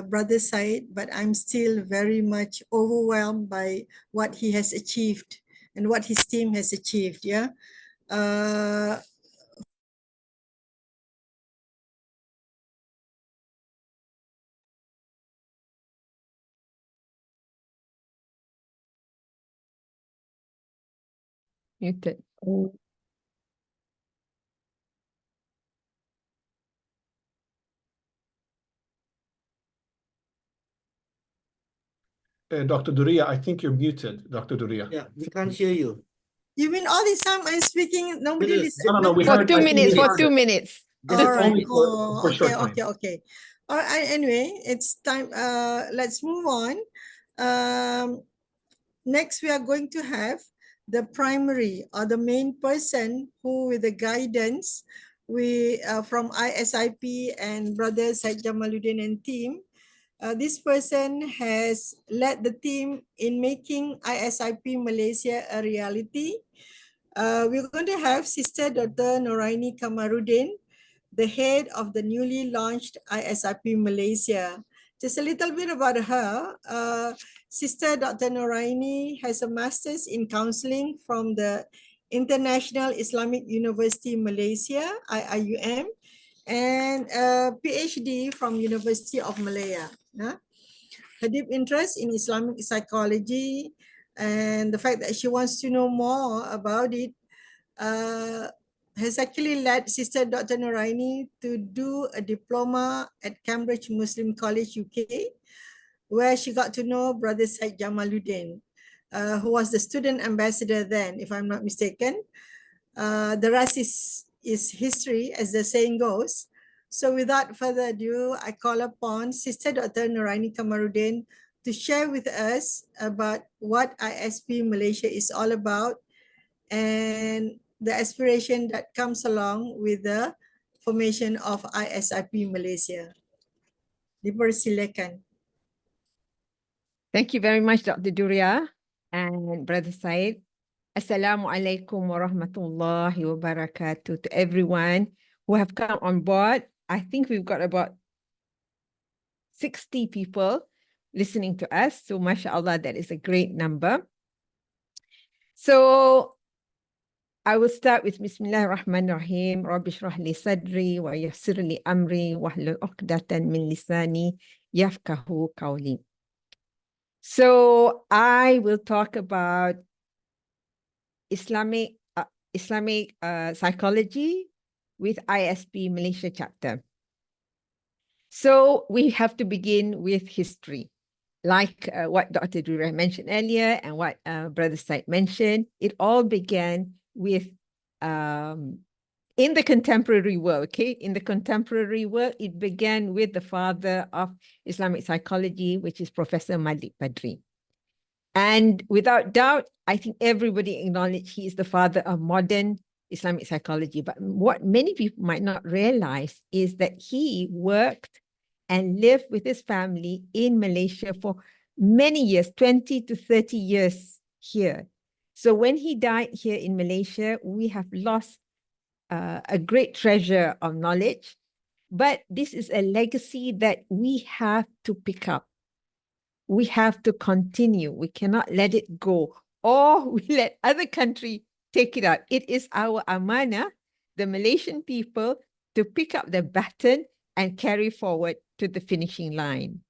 Brother Seyed, but I'm still very much overwhelmed by what he has achieved and what his team has achieved. Yeah. Muted. Dr. Durriyah, I think you're muted, Dr. Durriyah. Yeah, we can't hear you. You mean all this time I'm speaking, nobody listens? No, we For heard 2 minutes, for 2 minutes. All right. Only for Okay, short time. okay. All right. Anyway, it's time. Let's move on. Next, we are going to have the primary or the main person who, with the guidance from ISIP and Brother Seyed Jamaluddin and team, this person has led the team in making ISIP Malaysia a reality. We're going to have Sister Dr. Norainee Kamaruddin, the head of the newly launched ISIP Malaysia. Just a little bit about her. Sister Dr. Norainee has a master's in counseling from the International Islamic University Malaysia, IIUM, and a PhD from University of Malaya. Her deep interest in Islamic psychology and the fact that she wants to know more about it has actually led Sister Dr. Norainee to do a diploma at Cambridge Muslim College, UK, where she got to know Brother Seyed Jamaluddin, who was the student ambassador then, if I'm not mistaken. The rest is history, as the saying goes. So without further ado, I call upon Sister Dr. Norainee Kamaruddin to share with us about what ISP Malaysia is all about and the aspiration that comes along with the formation of ISIP Malaysia. Dipersilakan. Thank you very much, Dr. Durriyah and Brother Seyed. Assalamualaikum warahmatullahi wabarakatuh to everyone who have come on board. I think we've got about 60 people listening to us. So mashallah, that is a great number. So I will start with Bismillahirrahmanirrahim. Rabbi shrah li sadri wa yassir li amri wahlul 'uqdatan min lisani yafqahu qawli. So I will talk about Islamic psychology with ISP Malaysia Chapter. So we have to begin with history. Like what Dr. Durriyah mentioned earlier and what Brother Seyed mentioned, it all began with in the contemporary world, okay? In the contemporary world, it began with the father of Islamic psychology, which is Professor Malik Badri. And without doubt, I think everybody acknowledges he is the father of modern Islamic psychology. But what many people might not realize is that he worked and lived with his family in Malaysia for many years, 20 to 30 years here. So when he died here in Malaysia, we have lost a great treasure of knowledge. But this is a legacy that we have to pick up. We have to continue. We cannot let it go, or we let other country take it up. It is our amanah, the Malaysian people, to pick up the baton and carry forward to the finishing line.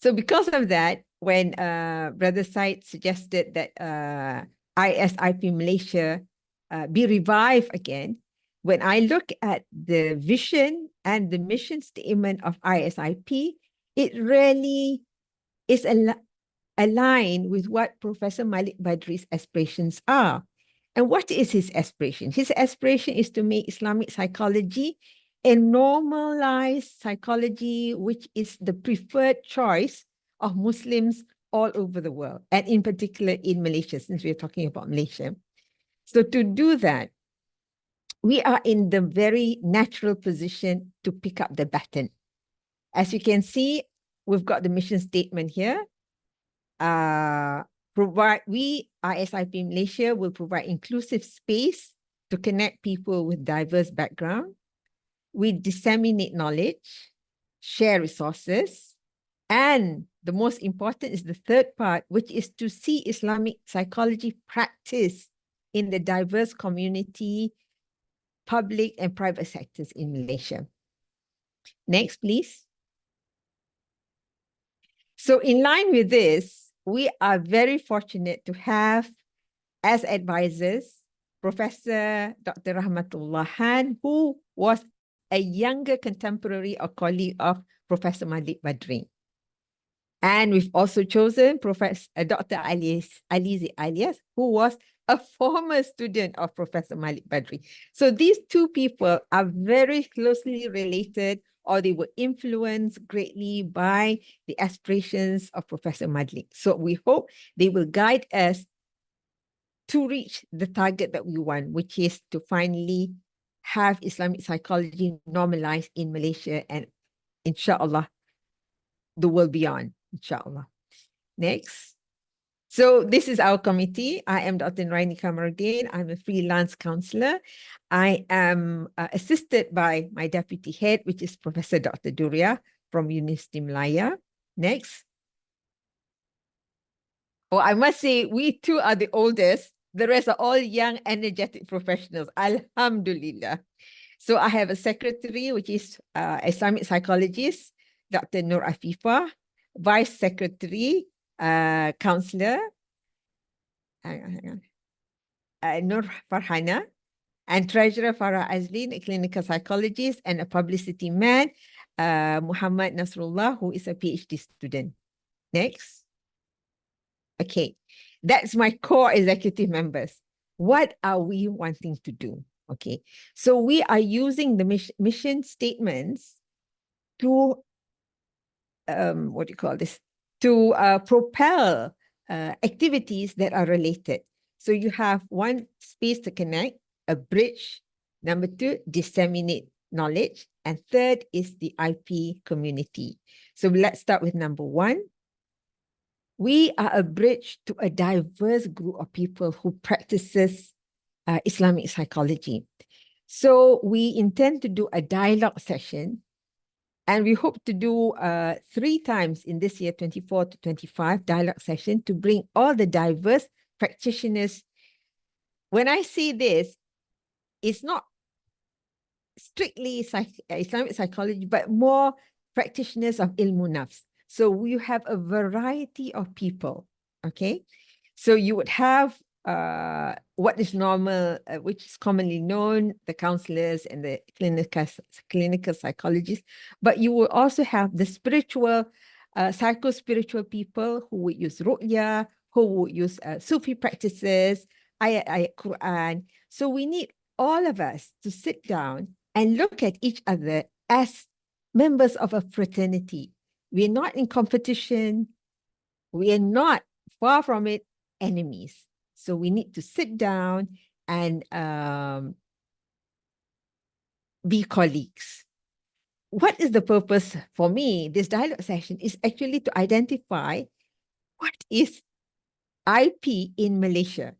So because of that, when Brother Seyed suggested that ISIP Malaysia be revived again, when I look at the vision and the mission statement of ISIP, it really is aligned with what Professor Malik Badri's aspirations are. And what is his aspiration? His aspiration is to make Islamic psychology a normalized psychology, which is the preferred choice of Muslims all over the world, and in particular in Malaysia, since we're talking about Malaysia. So to do that, we are in the very natural position to pick up the baton. As you can see, we've got the mission statement here. ISIP Malaysia will provide inclusive space to connect people with diverse backgrounds. We disseminate knowledge, share resources, and the most important is the third part, which is to see Islamic psychology practice in the diverse community, public and private sectors in Malaysia. Next, please. So in line with this, we are very fortunate to have as advisors Professor Dr. Rahmatullah Khan, who was a younger contemporary or colleague of Professor Malik Badri. And we've also chosen Professor Dr. Alizi Alias, who was a former student of Professor Malik Badri. So these two people are very closely related, or they were influenced greatly by the aspirations of Professor Malik. So we hope they will guide us to reach the target that we want, which is to finally have Islamic psychology normalized in Malaysia and inshallah, the world beyond, inshallah. Next. So this is our committee. I am Dr. Norainee Kamaruddin. I'm a freelance counselor. I am assisted by my deputy head, which is Professor Dr. Durriyah from University Malaya. Next. Oh, I must say, we too are the oldest. The rest are all young, energetic professionals. Alhamdulillah. So I have a secretary, which is Islamic psychologist, Dr. Nur Afifah, vice secretary, counselor, Nur Farhana, and treasurer Farah Azlin, a clinical psychologist, and a publicity man, Muhammad Nasrullah, who is a PhD student. Next. Okay, that's my core executive members. What are we wanting to do? Okay, so we are using the mission statements to, what do you call this? To propel activities that are related. So you have one, space to connect, a bridge. Number two, disseminate knowledge. And third is the IP community. So let's start with number one. We are a bridge to a diverse group of people who practices Islamic psychology. So we intend to do a dialogue session, and we hope to do 3 times in this year, 24 to 25 dialogue session, to bring all the diverse practitioners. When I say this, it's not strictly Islamic psychology, but more practitioners of ilmu nafs. So we have a variety of people, okay? So you would have what is normal, which is commonly known, the counselors and the clinical psychologists, but you will also have the spiritual, psycho-spiritual people who would use ru'ya, who would use Sufi practices, ayat Quran. So we need all of us to sit down and look at each other as members of a fraternity. We're not in competition. We are not, far from it, enemies. So we need to sit down and be colleagues. What is the purpose for me? This dialogue session is actually to identify what is IP in Malaysia.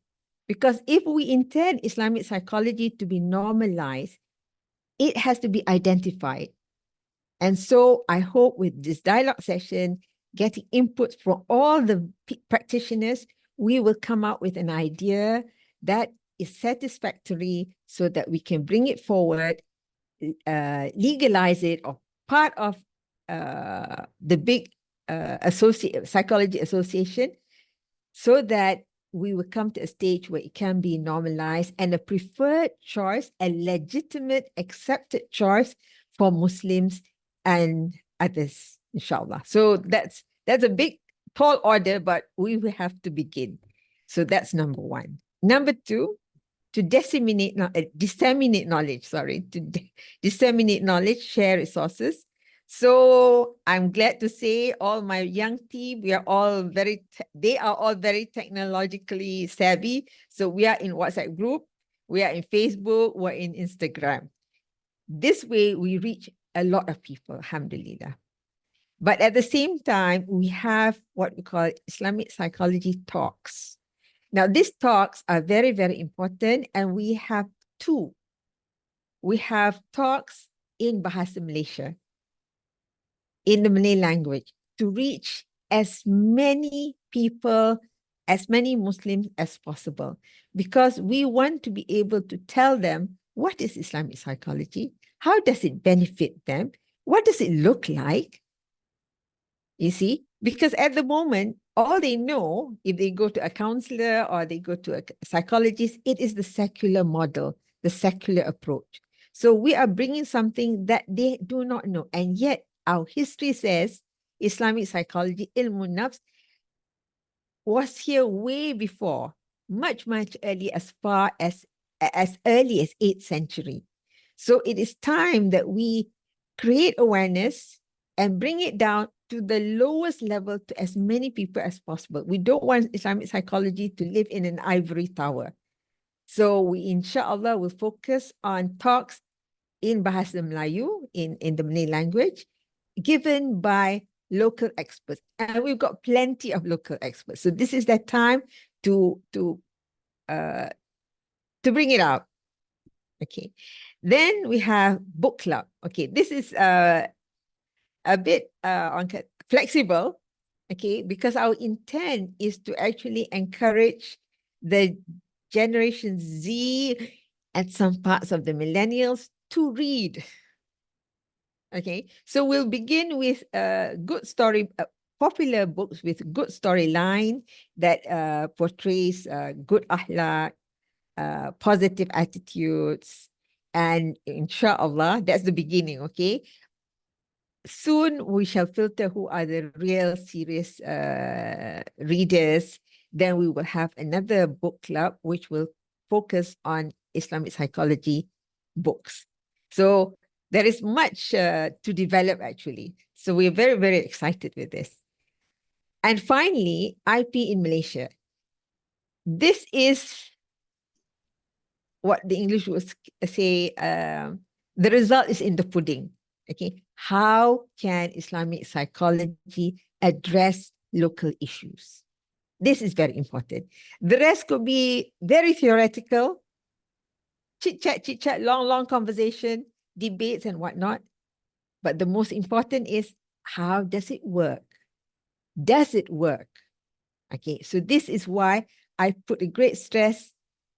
Because if we intend Islamic psychology to be normalized, it has to be identified. And so I hope with this dialogue session, getting input from all the practitioners, we will come up with an idea that is satisfactory so that we can bring it forward, legalize it, or part of the big psychology association, so that we will come to a stage where it can be normalized and a preferred choice, a legitimate, accepted choice for Muslims and others, inshallah. So that's a big, tall order, but we will have to begin. So that's number one. Number two, to disseminate knowledge, disseminate knowledge, share resources. So I'm glad to say all my young team, they are all very technologically savvy. So we are in WhatsApp group, we are in Facebook, we're in Instagram. This way we reach a lot of people, alhamdulillah. But at the same time, we have what we call Islamic psychology talks. Now, these talks are very, very important, and we have 2. We have talks in Bahasa Malaysia, in the Malay language, to reach as many people, as many Muslims as possible, because we want to be able to tell them what is Islamic psychology, how does it benefit them, what does it look like, you see? Because at the moment, all they know, if they go to a counselor or they go to a psychologist, it is the secular model, the secular approach. So we are bringing something that they do not know. And yet our history says Islamic psychology, ilmu nafs, was here way before, much, much early, as far as early as 8th century. So it is time that we create awareness and bring it down to the lowest level to as many people as possible. We don't want Islamic psychology to live in an ivory tower. So we, inshallah, will focus on talks in Bahasa Melayu, in the Malay language, given by local experts. And we've got plenty of local experts. So this is that time to bring it out. Okay. Then we have book club. Okay, this is a bit flexible, okay, because our intent is to actually encourage the Generation Z and some parts of the millennials to read. Okay, so we'll begin with good story, popular books with good storyline that portrays good akhlaq, positive attitudes, and inshallah, that's the beginning, okay? Soon we shall filter who are the real serious readers. Then we will have another book club which will focus on Islamic psychology books. So there is much to develop actually. So we're very, very excited with this. And finally, IP in Malaysia. This is what the English would say, the result is in the pudding. Okay, how can Islamic psychology address local issues? This is very important. The rest could be very theoretical, chit chat, long conversation, debates and whatnot. But the most important is, how does it work? Does it work? Okay, so this is why I put a great stress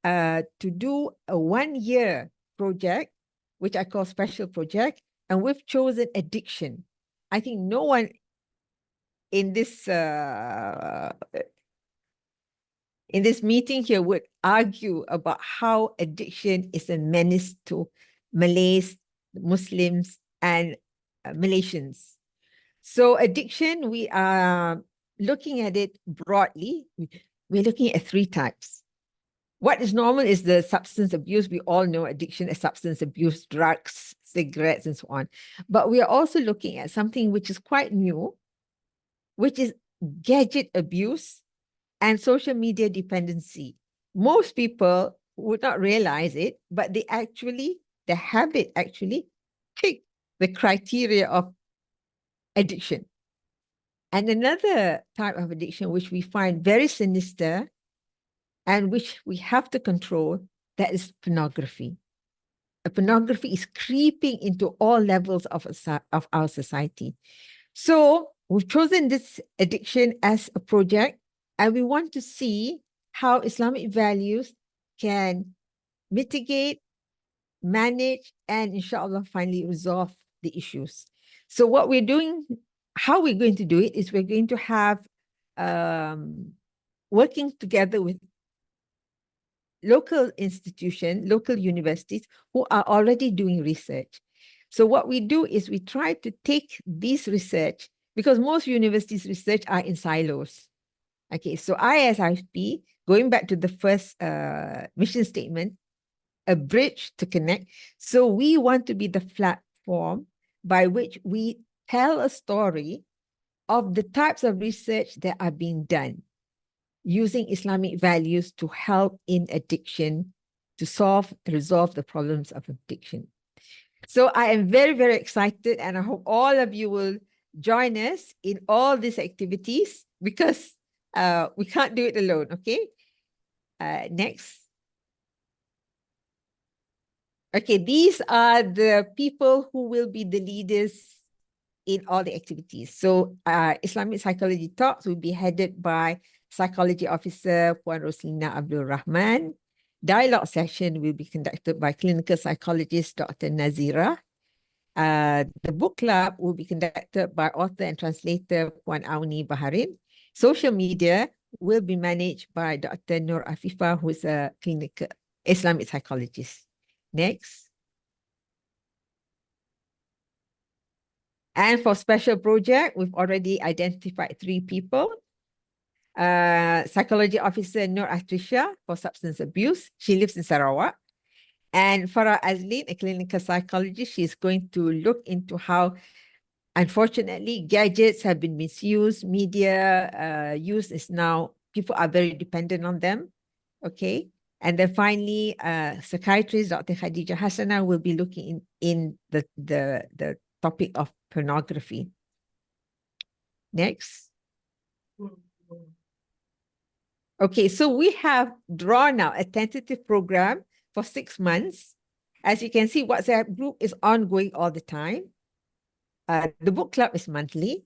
to do a 1-year project, which I call special project, and we've chosen addiction. I think no one in this meeting here would argue about how addiction is a menace to Malays, Muslims, and Malaysians. So addiction, we are looking at it broadly. We're looking at 3 types. What is normal is the substance abuse. We all know addiction as substance abuse, drugs, cigarettes, and so on. But we are also looking at something which is quite new, which is gadget abuse and social media dependency. Most people would not realize it, but the habit actually tick the criteria of addiction. And another type of addiction, which we find very sinister and which we have to control, that is pornography. Pornography is creeping into all levels of our society. So we've chosen this addiction as a project, and we want to see how Islamic values can mitigate, manage, and inshallah finally resolve the issues. So what we're doing, how we're going to do it is we're going to have working together with local institutions, local universities who are already doing research. So what we do is we try to take this research, because most universities' research are in silos. Okay, so ISIP, going back to the first mission statement, a bridge to connect. So we want to be the platform by which we tell a story of the types of research that are being done using Islamic values to help in addiction, to resolve the problems of addiction. So I am very, very excited, and I hope all of you will join us in all these activities, because we can't do it alone, okay? Next. Okay, these are the people who will be the leaders in all the activities. So Islamic Psychology Talks will be headed by Psychology Officer Puan Roslina Abdul Rahman. Dialogue session will be conducted by Clinical Psychologist Dr. Nazira. The book club will be conducted by author and translator Puan Auni Baharin. Social media will be managed by Dr. Nur Afifa, who is a clinical Islamic psychologist. Next. And for special project, we've already identified 3 people. Psychology Officer Nur Atrisha for substance abuse. She lives in Sarawak. And Farah Azlin, a clinical psychologist, she's going to look into how, unfortunately, gadgets have been misused. Media use is now, people are very dependent on them. Okay. And then finally, psychiatrist Dr. Khadija Hassana will be looking in the topic of pornography. Next. Okay, so we have drawn out a tentative program for 6 months. As you can see, WhatsApp group is ongoing all the time. The book club is monthly.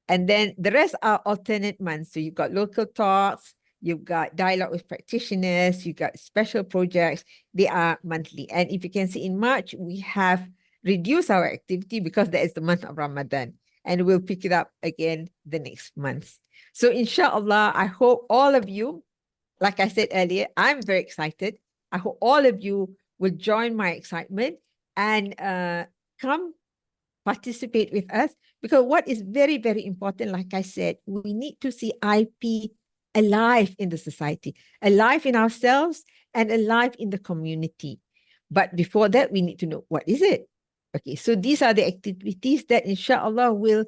And then the rest are alternate months. So you've got local talks, you've got dialogue with practitioners, you've got special projects. They are monthly. And if you can see in March, we have reduced our activity because that is the month of Ramadan. And we'll pick it up again the next month. So inshallah, I hope all of you, like I said earlier, I'm very excited. I hope all of you will join my excitement and come participate with us, because what is very, very important, like I said, we need to see IP alive in the society, alive in ourselves and alive in the community. But before that, we need to know what is it. Okay, so these are the activities that inshallah will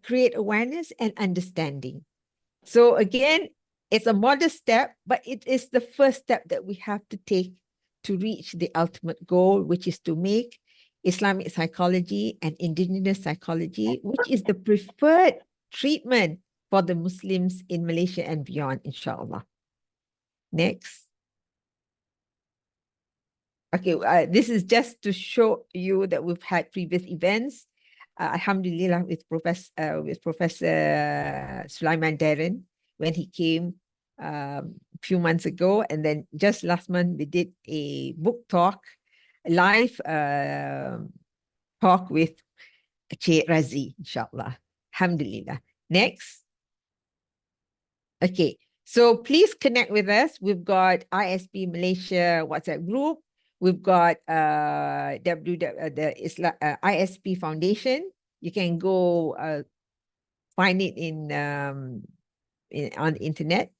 create awareness and understanding. So again, it's a modest step, but it is the first step that we have to take to reach the ultimate goal, which is to make Islamic psychology and indigenous psychology, which is the preferred treatment for the Muslims in Malaysia and beyond, inshallah. Next. Okay, this is just to show you that we've had previous events. Alhamdulillah, with Professor Sulaiman Darren, when he came a few months ago. And then just last month, we did a book talk, live talk with Cik Razi, inshallah. Alhamdulillah. Next. Okay, so please connect with us. We've got ISP Malaysia WhatsApp group. We've got the ISP Foundation. You can go find it on the internet.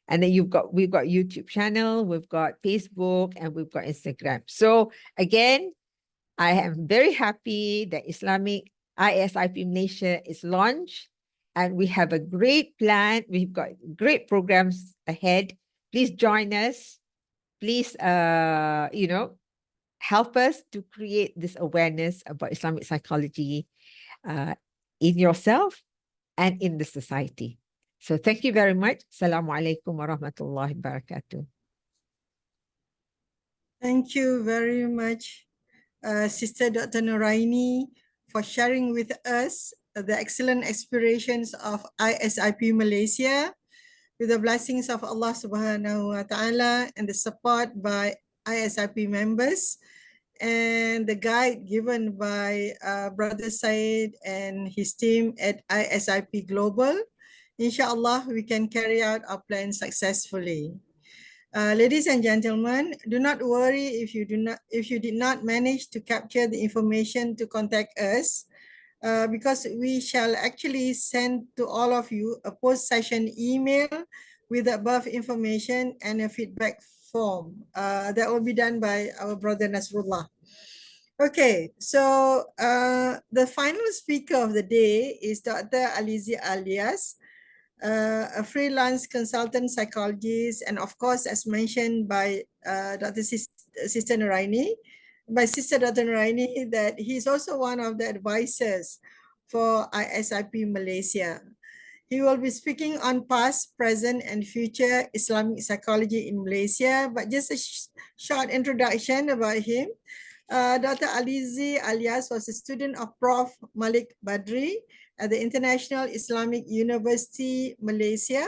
And then we've got YouTube channel, we've got Facebook, and we've got Instagram. So again, I am very happy that Islamic ISIP Malaysia is launched, and we have a great plan. We've got great programs ahead. Please join us. Please, help us to create this awareness about Islamic psychology in yourself and in the society. So thank you very much. Assalamualaikum warahmatullahi wabarakatuh. Thank you very much, Sister Dr. Norainee, for sharing with us the excellent aspirations of ISIP Malaysia, with the blessings of Allah Subhanahu wa Ta'ala and the support by ISIP members and the guide given by Brother Seyed and his team at ISIP Global. Inshallah, we can carry out our plan successfully. Ladies and gentlemen, do not worry if you did not manage to capture the information to contact us, because we shall actually send to all of you a post-session email with the above information and a feedback form. That will be done by our brother Nasrullah. Okay, so the final speaker of the day is Dr. Alizi Alias, a freelance consultant psychologist, and of course, as mentioned by Sister Norainee, by Sister Dr. Norainee, that he's also one of the advisors for ISIP Malaysia. He will be speaking on past, present, and future Islamic psychology in Malaysia. But just a short introduction about him. Dr. Alizi Alias was a student of Prof. Malik Badri at the International Islamic University, Malaysia,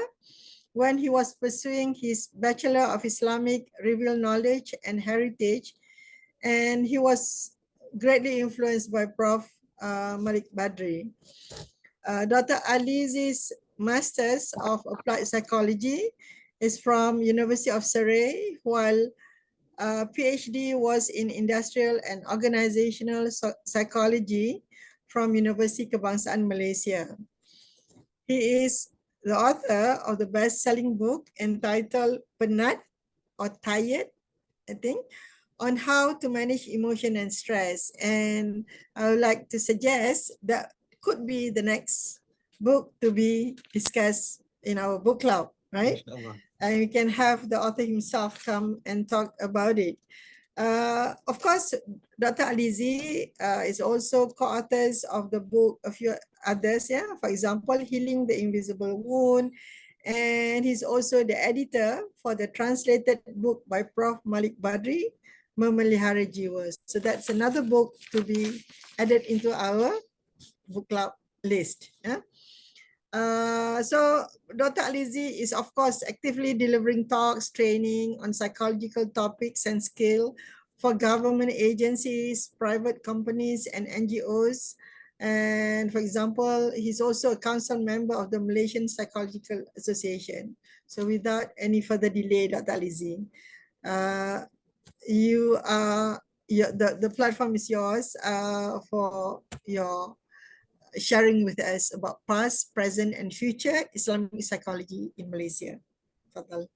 when he was pursuing his Bachelor of Islamic Revealed Knowledge and Heritage, and he was greatly influenced by Prof. Malik Badri. Dr. Alizi's Masters of Applied Psychology is from University of Surrey, while PhD was in Industrial and Organizational Psychology from University Kebangsaan Malaysia. He is the author of the best-selling book entitled Penat or Tired, I think, on how to manage emotion and stress. And I would like to suggest that could be the next book to be discussed in our book club, right? And we can have the author himself come and talk about it. Of course, Dr. Alizi is also co-authors of the book, a few others, yeah. For example, Healing the Invisible Wound. And he's also the editor for the translated book by Prof. Malik Badri, Memelihara Jiwa. So that's another book to be added into our book club list. Yeah? So Dr. Alizi is of course actively delivering talks, training on psychological topics and skill for government agencies, private companies and NGOs. And for example, he's also a council member of the Malaysian Psychological Association. So without any further delay, Dr. Alizi, the platform is yours for your sharing with us about past, present, and future Islamic psychology in Malaysia. Fadal.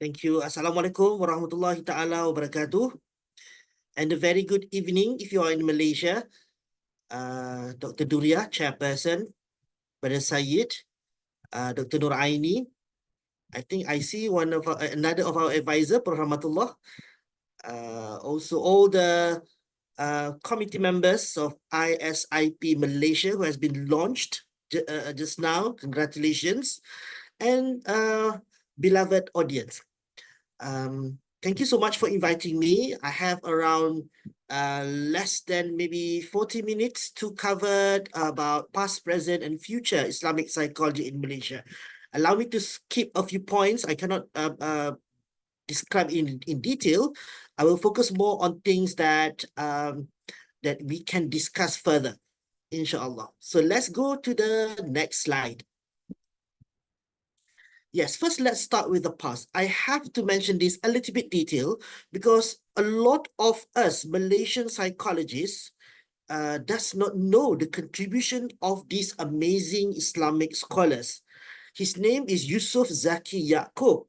Thank you. Assalamualaikum warahmatullahi ta'ala wabarakatuh. And a very good evening if you are in Malaysia. Dr. Durriyah, Chairperson, Brother Seyed, Dr. Norainee. I think I see another of our advisor, Prof. Rahmatullah. Also all the committee members of ISIP Malaysia who has been launched just now. Congratulations. And beloved audience. Thank you so much for inviting me. I have around less than maybe 40 minutes to cover about past, present, and future Islamic psychology in Malaysia. Allow me to skip a few points. I cannot describe in detail. I will focus more on things that that we can discuss further, inshallah. So let's go to the next slide. Yes, first let's start with the past. I have to mention this a little bit detail because a lot of us Malaysian psychologists does not know the contribution of these amazing Islamic scholars. His name is Yusuf Zaki Yaqub,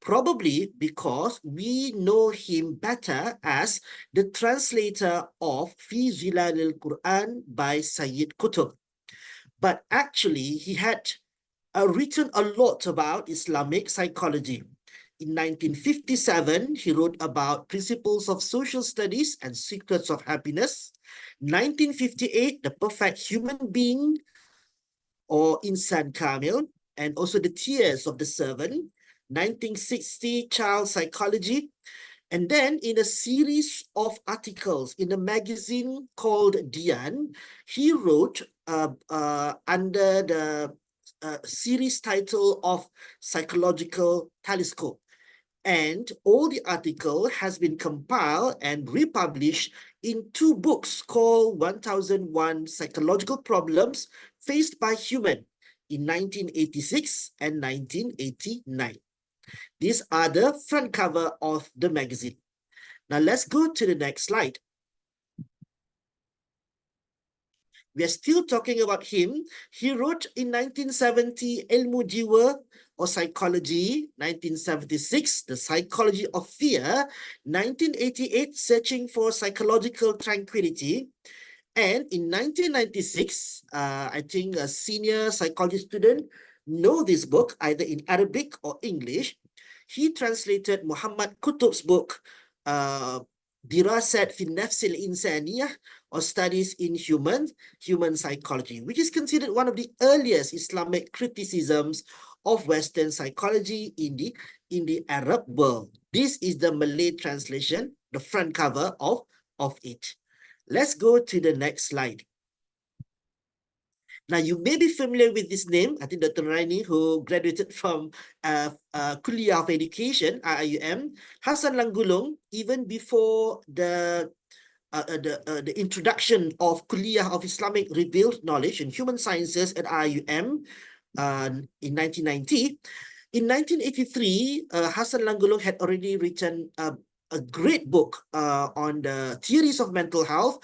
probably because we know him better as the translator of Fi Zilalil Quran by Sayyid Qutb. But actually, he had written a lot about Islamic psychology. In 1957, he wrote about Principles of Social Studies and Secrets of Happiness. 1958, The Perfect Human Being, or Insan Kamil, and also The Tears of the Servant. 1960, Child Psychology. And then in a series of articles in a magazine called Dian, he wrote under the series title of Psychological Telescope. And all the article has been compiled and republished in 2 books called 1001 Psychological Problems Faced by Human in 1986 and 1989. These are the front cover of the magazine. Now let's go to the next slide. We are still talking about him. He wrote in 1970, Ilmu Jiwa or Psychology, 1976, The Psychology of Fear, 1988, Searching for Psychological Tranquility, and in 1996, I think a senior psychology student know this book either in Arabic or English. He translated Muhammad Qutb's book, Dirasat fi Nafs al-Insaniyah, or Studies in Human Psychology, which is considered one of the earliest Islamic criticisms of Western psychology in the Arab world. This is the Malay translation, the front cover of it. Let's go to the next slide. Now, you may be familiar with this name. I think Dr. Norainee, who graduated from Kuliah of Education, IIUM, Hassan Langgulung, even before the introduction of Kuliah of Islamic Revealed Knowledge in Human Sciences at IIUM in 1990. In 1983, Hassan Langgulung had already written a great book on the theories of mental health,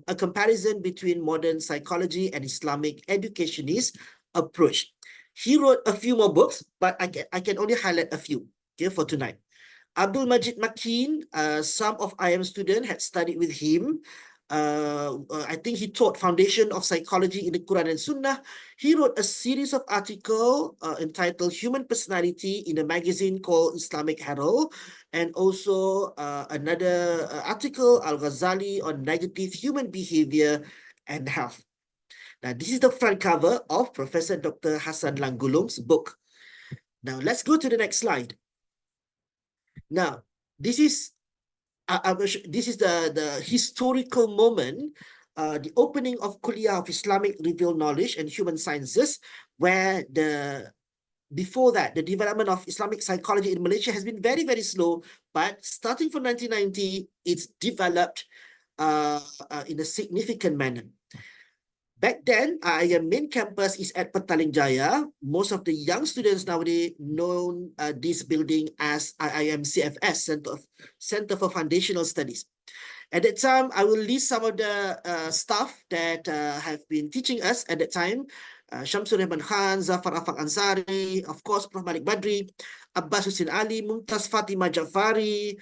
a comparison between modern psychology and Islamic educationist approach. He wrote a few more books, but I can only highlight a few, okay, for tonight. Abdul Majid Makin, some of IM students had studied with him. I think he taught Foundation of Psychology in the Quran and Sunnah. He wrote a series of articles entitled Human Personality in a magazine called Islamic Herald, and also another article, Al-Ghazali, on negative human behavior and health. Now, this is the front cover of Professor Dr. Hassan Langgulung's book. Now, let's go to the next slide. Now, this is the historical moment the opening of Kuliah of Islamic Revealed Knowledge and Human Sciences, where before that, the development of Islamic psychology in Malaysia has been very, very slow, but starting from 1990, it's developed in a significant manner. Back then, IIM main campus is at Petaling Jaya. Most of the young students nowadays know this building as IIM CFS, Center for Foundational Studies. At that time, I will list some of the staff that have been teaching us at that time. Shamsul Rahman Khan, Zafar Afaq Ansari, of course, Prof. Malik Badri, Abbas Hussein Ali, Mumtaz Fatima Jafari.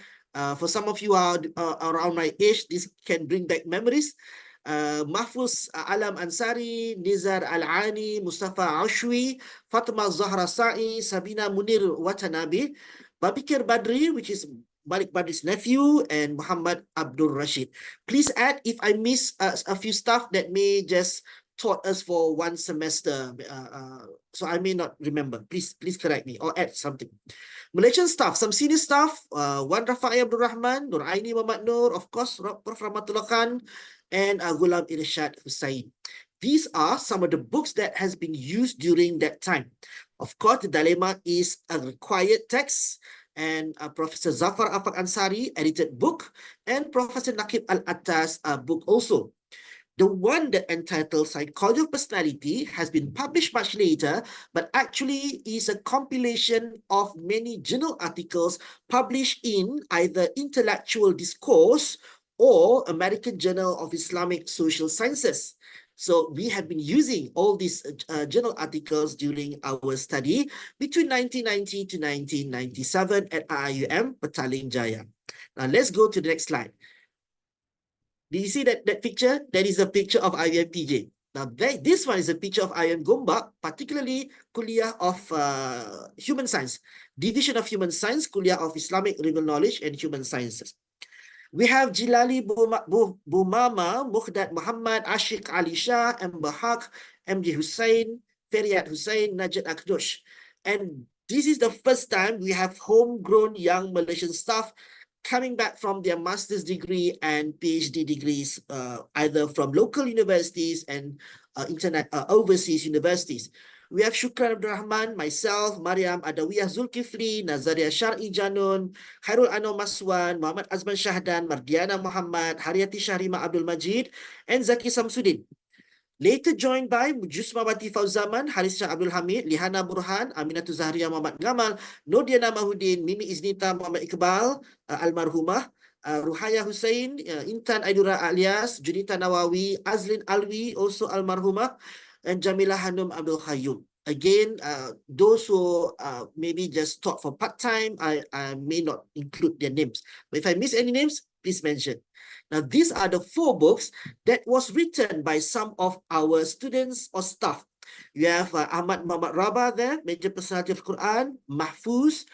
For some of you are around my age, this can bring back memories. Mahfuz Alam Ansari, Nizar Al-Ani, Mustafa Ashwi, Fatima Zahra Sa'i, Sabina Munir Watanabe, Babikir Badri, which is Malik Badri's nephew, and Muhammad Abdul Rashid. Please add if I miss a few staff that may just taught us for one semester. So I may not remember. Please correct me or add something. Malaysian staff, some senior staff, Wan Rafai Abdul Rahman, Norainee Muhammad Nur, of course, Prof. Rahmatullah Khan, and Ghulam Irshad Hussain. These are some of the books that has been used during that time. Of course, the Dilemma is a required text, and Professor Zafar Afaq Ansari edited book, and Professor Naqib Al-Attas book also. The one that entitled Psychology of Personality has been published much later, but actually is a compilation of many journal articles published in either Intellectual Discourse or American Journal of Islamic Social Sciences. So we have been using all these journal articles during our study between 1990 to 1997 at IIM Petaling Jaya. Now let's go to the next slide. Did you see that picture? That is a picture of IIM PJ. Now this one is a picture of IIM Gombak, particularly Kuliah of Human Science, Division of Human Science, Kuliah of Islamic Revealed Knowledge and Human Sciences. We have Jilali Bumama, Muhdad Muhammad, Ashik Ali Shah, Mbah Haq, MJ Hussain, Feriat Hussain, Najat Akdosh. And this is the first time we have homegrown young Malaysian staff coming back from their master's degree and PhD degrees, either from local universities and overseas universities. We have Shukran Abdul Rahman, myself, Mariam Adawiyah Zulkifli, Nazaria Syar'i Janun, Khairul Anwar Maswan, Muhammad Azman Syahdan, Mardiana Muhammad, Haryati Syahrima Abdul Majid, and Zaki Samsudin. Later joined by Jusma Bati Fauzaman, Haris Shah Abdul Hamid, Lihana Burhan, Aminatu Zahriya Muhammad Gamal, Nodiana Mahudin, Mimi Iznita Muhammad Iqbal, Almarhumah, Ruhaya Hussain, Intan Aidura Alias, Junita Nawawi, Azlin Alwi, also Almarhumah, and Jamila Hanum Abdul Khayyum. Again, those who maybe just taught for part-time, I may not include their names. But if I miss any names, please mention. Now, these are the 4 books that was written by some of our students or staff. You have Ahmad Muhammad Rabah there, Major Personality of Quran, Mahfuz.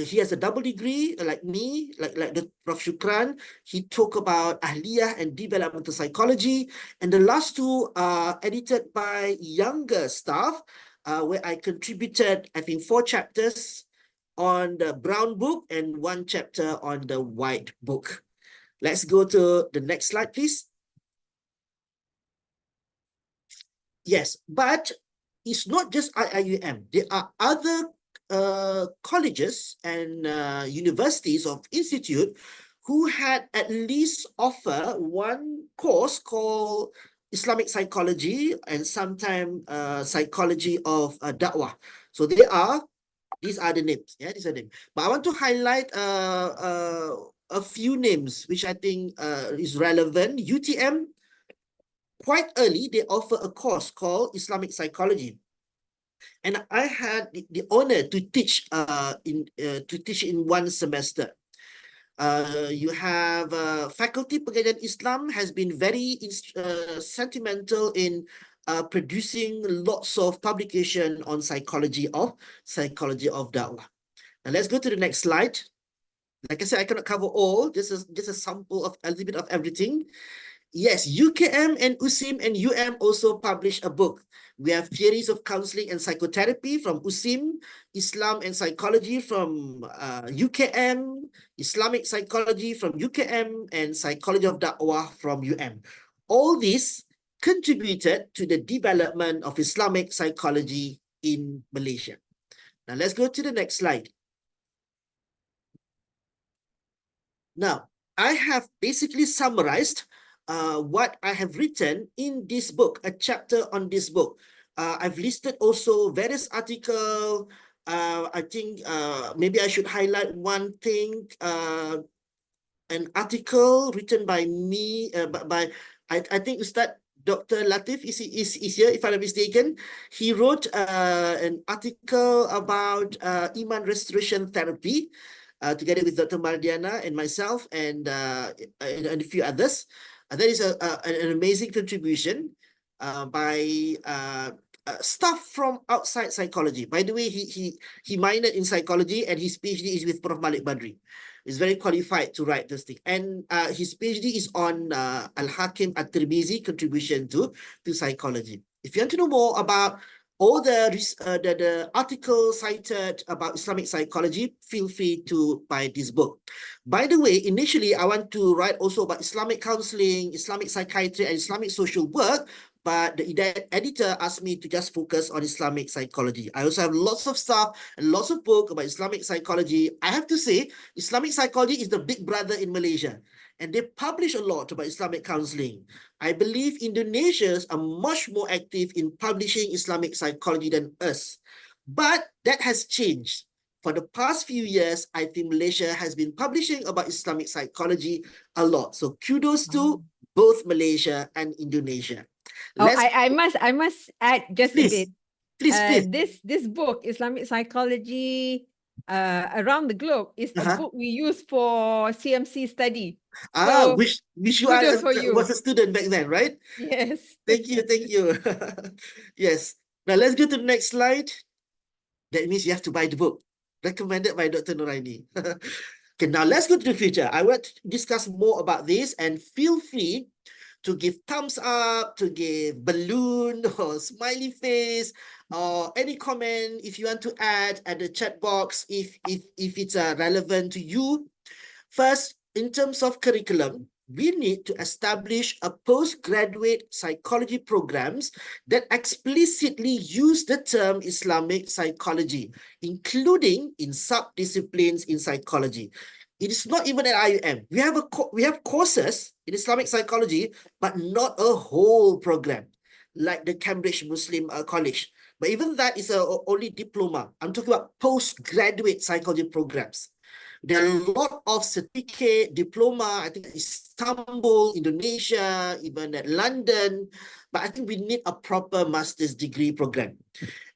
He has a double degree like me, like the Prof. Shukran. He talked about Ahliyah and Developmental Psychology. And the last 2 are edited by younger staff, where I contributed, I think, 4 chapters on the brown book and 1 chapter on the white book. Let's go to the next slide, please. Yes, but it's not just IIUM. There are other colleges and universities of institute who had at least offer one course called Islamic Psychology and sometimes Psychology of Da'wah. So these are the names. Yeah, these are the names. But I want to highlight a few names which I think is relevant. UTM, quite early, they offer a course called Islamic Psychology. And I had the honor to teach in one semester. You have Faculty Pengajian Islam has been very sentimental in producing lots of publication on psychology of da'wah. Now let's go to the next slide. Like I said, I cannot cover all. This is just a sample of a little bit of everything. Yes, UKM and USIM and UM also published a book. We have Theories of Counseling and Psychotherapy from USIM, Islam and Psychology from UKM, Islamic Psychology from UKM, and Psychology of Da'wah from UM. all this contributed to the development of Islamic psychology in Malaysia. Now let's go to the next slide. Now, I have basically summarized what I have written in this book, a chapter on this book. I've listed also various articles. I think maybe I should highlight one thing, an article written by me, I think Ustad Dr. Latif is here, if I'm not mistaken. He wrote an article about Iman Restoration Therapy, together with Dr. Mardiana and myself and a few others. That is an amazing contribution by staff from outside psychology. By the way, he minored in psychology and his PhD is with Prof. Malik Badri. He's very qualified to write this thing. And his PhD is on Al-Hakim At-Tirmizi contribution to psychology. If you want to know more about all the articles cited about Islamic psychology, feel free to buy this book. By the way, initially, I want to write also about Islamic counseling, Islamic psychiatry, and Islamic social work, but the editor asked me to just focus on Islamic psychology. I also have lots of stuff and lots of books about Islamic psychology. I have to say, Islamic psychology is the big brother in Malaysia, and they publish a lot about Islamic counseling. I believe Indonesians are much more active in publishing Islamic psychology than us, but that has changed. For the past few years, I think Malaysia has been publishing about Islamic psychology a lot. So kudos to both Malaysia and Indonesia. I must add just a bit. Please. This book, Islamic Psychology Around the Globe, is a book we use for CMC study. So, which you was a student back then, right? Yes. Thank you. Yes. Now let's go to the next slide. That means you have to buy the book. Recommended by Dr. Norainee. Okay, now let's go to the future. I want to discuss more about this, and feel free to give thumbs up, to give balloon or smiley face, or any comment if you want to add at the chat box if it's relevant to you. First, in terms of curriculum, we need to establish a postgraduate psychology programs that explicitly use the term Islamic psychology, including in sub-disciplines in psychology. It is not even at IUM. We have courses in Islamic psychology, but not a whole program, like the Cambridge Muslim College. But even that is only diploma. I'm talking about postgraduate psychology programs. There are a lot of certificate, diploma, I think Istanbul, Indonesia, even at London, but I think we need a proper master's degree program.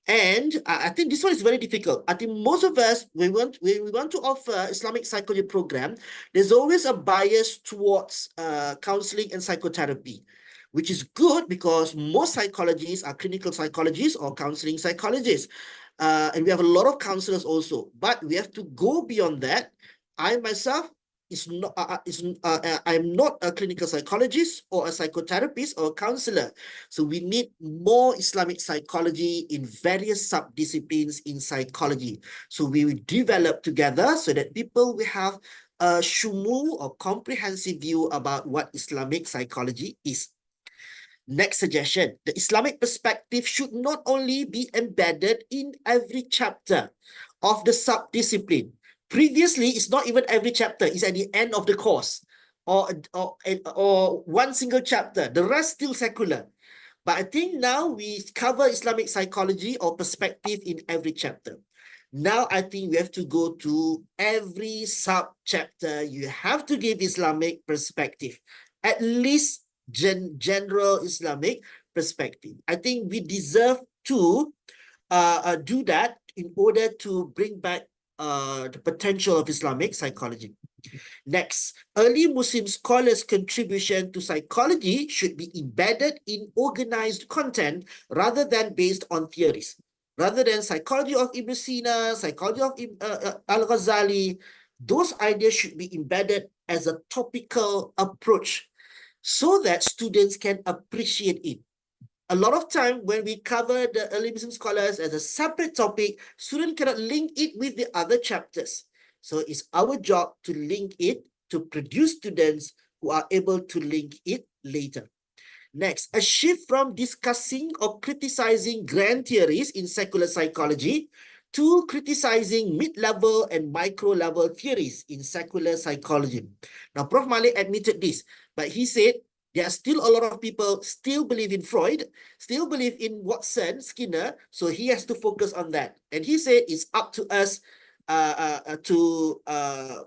And I think this one is very difficult. I think most of us, when we want to offer Islamic psychology program, there's always a bias towards counseling and psychotherapy, which is good because most psychologists are clinical psychologists or counseling psychologists. And we have a lot of counselors also, but we have to go beyond that. I myself I'm not a clinical psychologist or a psychotherapist or a counselor. So we need more Islamic psychology in various sub-disciplines in psychology. So we will develop together so that people will have a shumul or comprehensive view about what Islamic psychology is. Next suggestion, the Islamic perspective should not only be embedded in every chapter of the sub-discipline. Previously, it's not even every chapter, it's at the end of the course or one single chapter, the rest still secular. But I think now we cover Islamic psychology or perspective in every chapter. Now I think we have to go to every sub-chapter. You have to give Islamic perspective, at least general Islamic perspective. I think we deserve to do that in order to bring back the potential of Islamic psychology. Next, early Muslim scholars' contribution to psychology should be embedded in organized content rather than based on theories. Rather than psychology of Ibn Sina, psychology of Al-Ghazali, those ideas should be embedded as a topical approach so that students can appreciate it. A lot of time when we cover the early Muslim scholars as a separate topic, students cannot link it with the other chapters. So it's our job to link it, to produce students who are able to link it later. Next, a shift from discussing or criticizing grand theories in secular psychology to criticizing mid-level and micro-level theories in secular psychology. Now, Prof. Malik admitted this, but he said there are still a lot of people still believe in Freud, still believe in Watson, Skinner, so he has to focus on that. And he said it's up to us to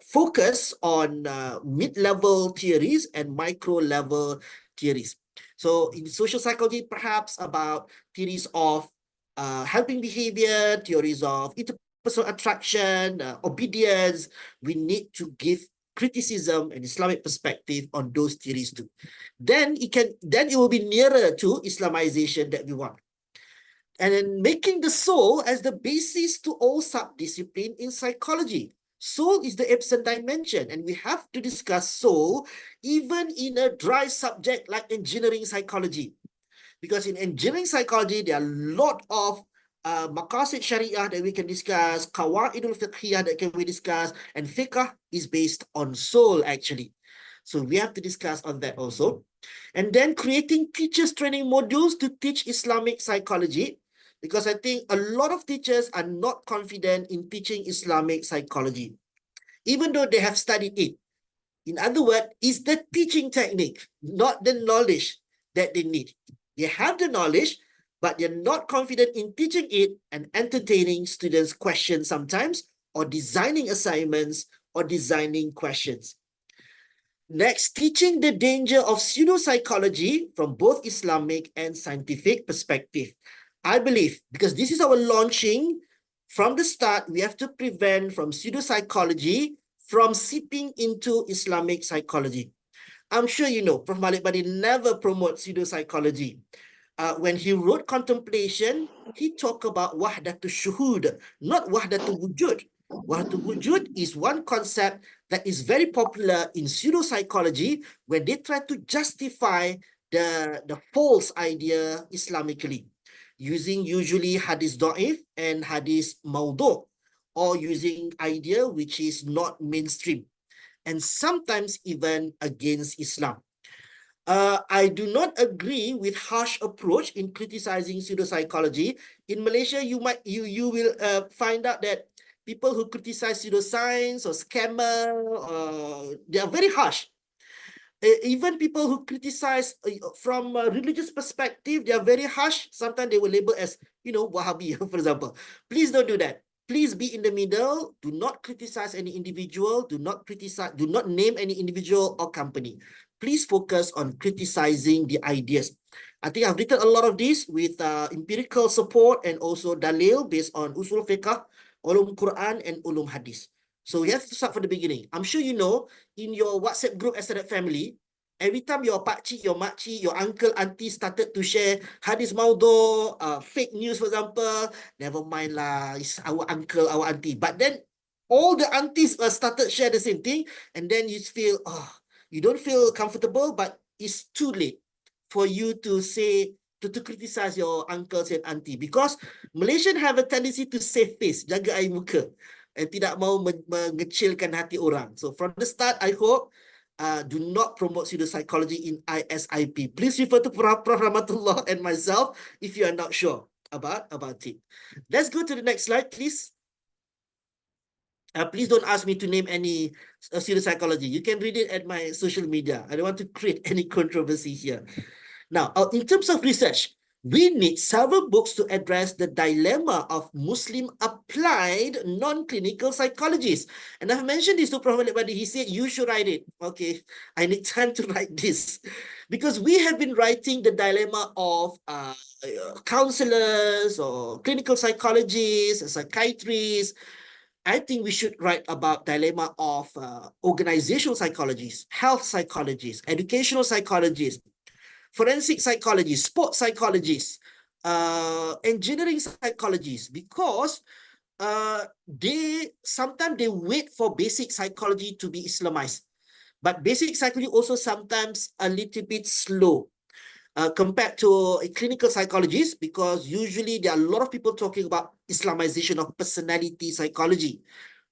focus on mid-level theories and micro-level theories. So in social psychology, perhaps about theories of helping behavior, theories of interpersonal attraction, obedience, we need to give criticism and Islamic perspective on those theories too. Then it will be nearer to Islamization that we want. And then making the soul as the basis to all subdiscipline in psychology. Soul is the absent dimension, and we have to discuss soul even in a dry subject like engineering psychology. Because in engineering psychology, there are a lot of maqasid sharia that we can discuss, qawaidul fiqhiyah that can we discuss, and fiqh is based on soul actually. So we have to discuss on that also. And then creating teachers training modules to teach Islamic psychology, because I think a lot of teachers are not confident in teaching Islamic psychology, even though they have studied it. In other words, it's the teaching technique, not the knowledge that they need. They have the knowledge, but they're not confident in teaching it and entertaining students' questions sometimes, or designing assignments, or designing questions. Next, teaching the danger of pseudopsychology from both Islamic and scientific perspective. I believe, because this is our launching, from the start, we have to prevent from pseudopsychology from seeping into Islamic psychology. I'm sure you know, Prof. Malik Badri never promotes pseudopsychology. When he wrote Contemplation, he talked about wahdatul shuhud, not wahdatul wujud. Wahdatul wujud is one concept that is very popular in pseudopsychology when they try to justify the false idea Islamically, using usually hadith da'if and hadith mawdu', or using idea which is not mainstream, and sometimes even against Islam. I do not agree with harsh approach in criticizing pseudopsychology. In Malaysia, you will find out that people who criticize pseudoscience or scammer, they are very harsh. Even people who criticize from a religious perspective, they are very harsh. Sometimes they will label as, Wahhabi, for example. Please don't do that. Please be in the middle. Do not criticize any individual. Do not name any individual or company. Please focus on criticizing the ideas. I think I've written a lot of this with empirical support and also dalil based on usul fiqh, ulum Quran, and ulum hadith. So we have to start from the beginning. I'm sure you know, in your WhatsApp group as a family, every time your pakcik, your makcik, your uncle, auntie started to share hadith maudu, fake news, for example, never mind lah, it's our uncle, our auntie. But then all the aunties started share the same thing, and then you feel, you don't feel comfortable, but it's too late for you to say, to criticize your uncles and auntie, because Malaysians have a tendency to save face, jaga air muka, and tidak mau mengecilkan hati orang. So from the start, I hope do not promote pseudopsychology in ISIP. Please refer to Prof. Rahmatullah and myself if you are not sure about it. Let's go to the next slide, please. Please don't ask me to name any pseudopsychology. You can read it at my social media. I don't want to create any controversy here. Now, in terms of research, we need several books to address the dilemma of Muslim applied non-clinical psychologists. And I've mentioned this to Prof. Malik Badri. He said, you should write it. Okay, I need time to write this. Because we have been writing the dilemma of counselors or clinical psychologists, psychiatrists. I think we should write about dilemma of organizational psychologists, health psychologists, educational psychologists, forensic psychologists, sports psychologists, engineering psychologists, because sometimes they wait for basic psychology to be Islamized. But basic psychology also sometimes a little bit slow compared to a clinical psychologist, because usually there are a lot of people talking about Islamization of personality psychology.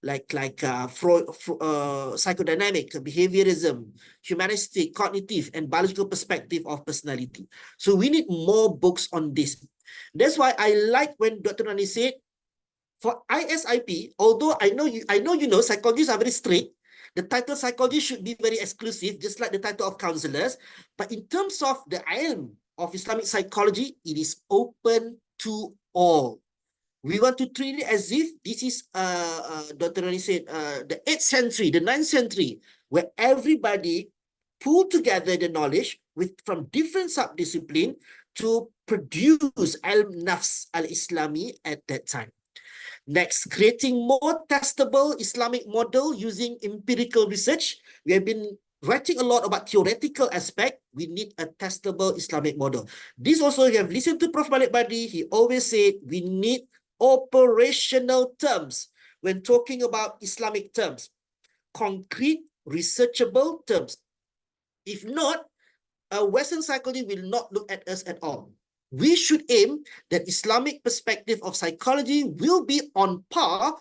Freud, psychodynamic, behaviorism, humanistic, cognitive, and biological perspective of personality. So we need more books on this. That's why I like when Dr. Norainee said, for ISIP, although I know you know psychologists are very strict, the title psychology should be very exclusive, just like the title of counselors. But in terms of the ilm of Islamic psychology, it is open to all. We want to treat it as if this is, Dr. Norainee said, the 8th century, the 9th century, where everybody pulled together the knowledge from different subdisciplines to produce ilm nafs al-Islami at that time. Next, creating more testable Islamic model using empirical research. We have been writing a lot about theoretical aspect. We need a testable Islamic model. This also, you have listened to Prof. Malik Badri. He always said we need operational terms when talking about Islamic terms, concrete, researchable terms. If not, Western psychology will not look at us at all. We should aim that Islamic perspective of psychology will be on par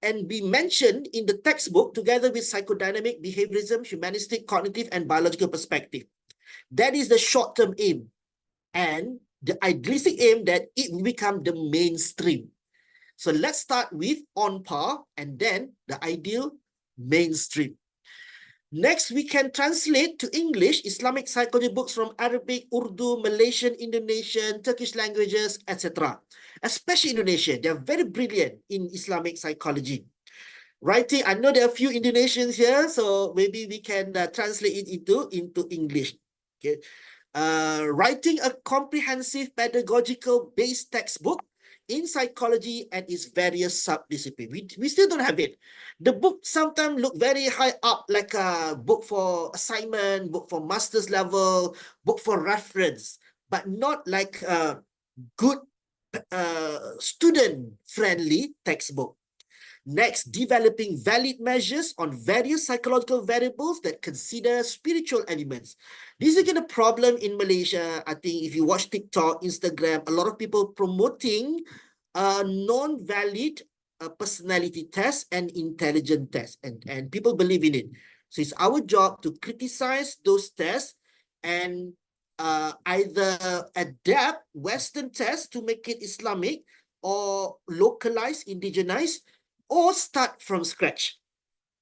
and be mentioned in the textbook together with psychodynamic, behaviorism, humanistic, cognitive, and biological perspective. That is the short-term aim. And the idealistic aim that it will become the mainstream. So let's start with on par and then the ideal mainstream. Next, we can translate to English Islamic psychology books from Arabic, Urdu, Malaysian, Indonesian, Turkish languages, etc. Especially Indonesian. They are very brilliant in Islamic psychology. Writing, I know there are a few Indonesians here, so maybe we can translate it into English. Okay. Writing a comprehensive pedagogical based textbook in psychology and its various subdisciplines. We still don't have it. The book sometimes look very high up, like a book for assignment, book for master's level, book for reference, but not like a good student-friendly textbook. Next, developing valid measures on various psychological variables that consider spiritual elements. This is again a problem in Malaysia. I think if you watch TikTok, Instagram, a lot of people promoting non-valid personality tests and intelligence tests, and people believe in it. So it's our job to criticize those tests and either adapt Western tests to make it Islamic or localize, indigenize, or start from scratch.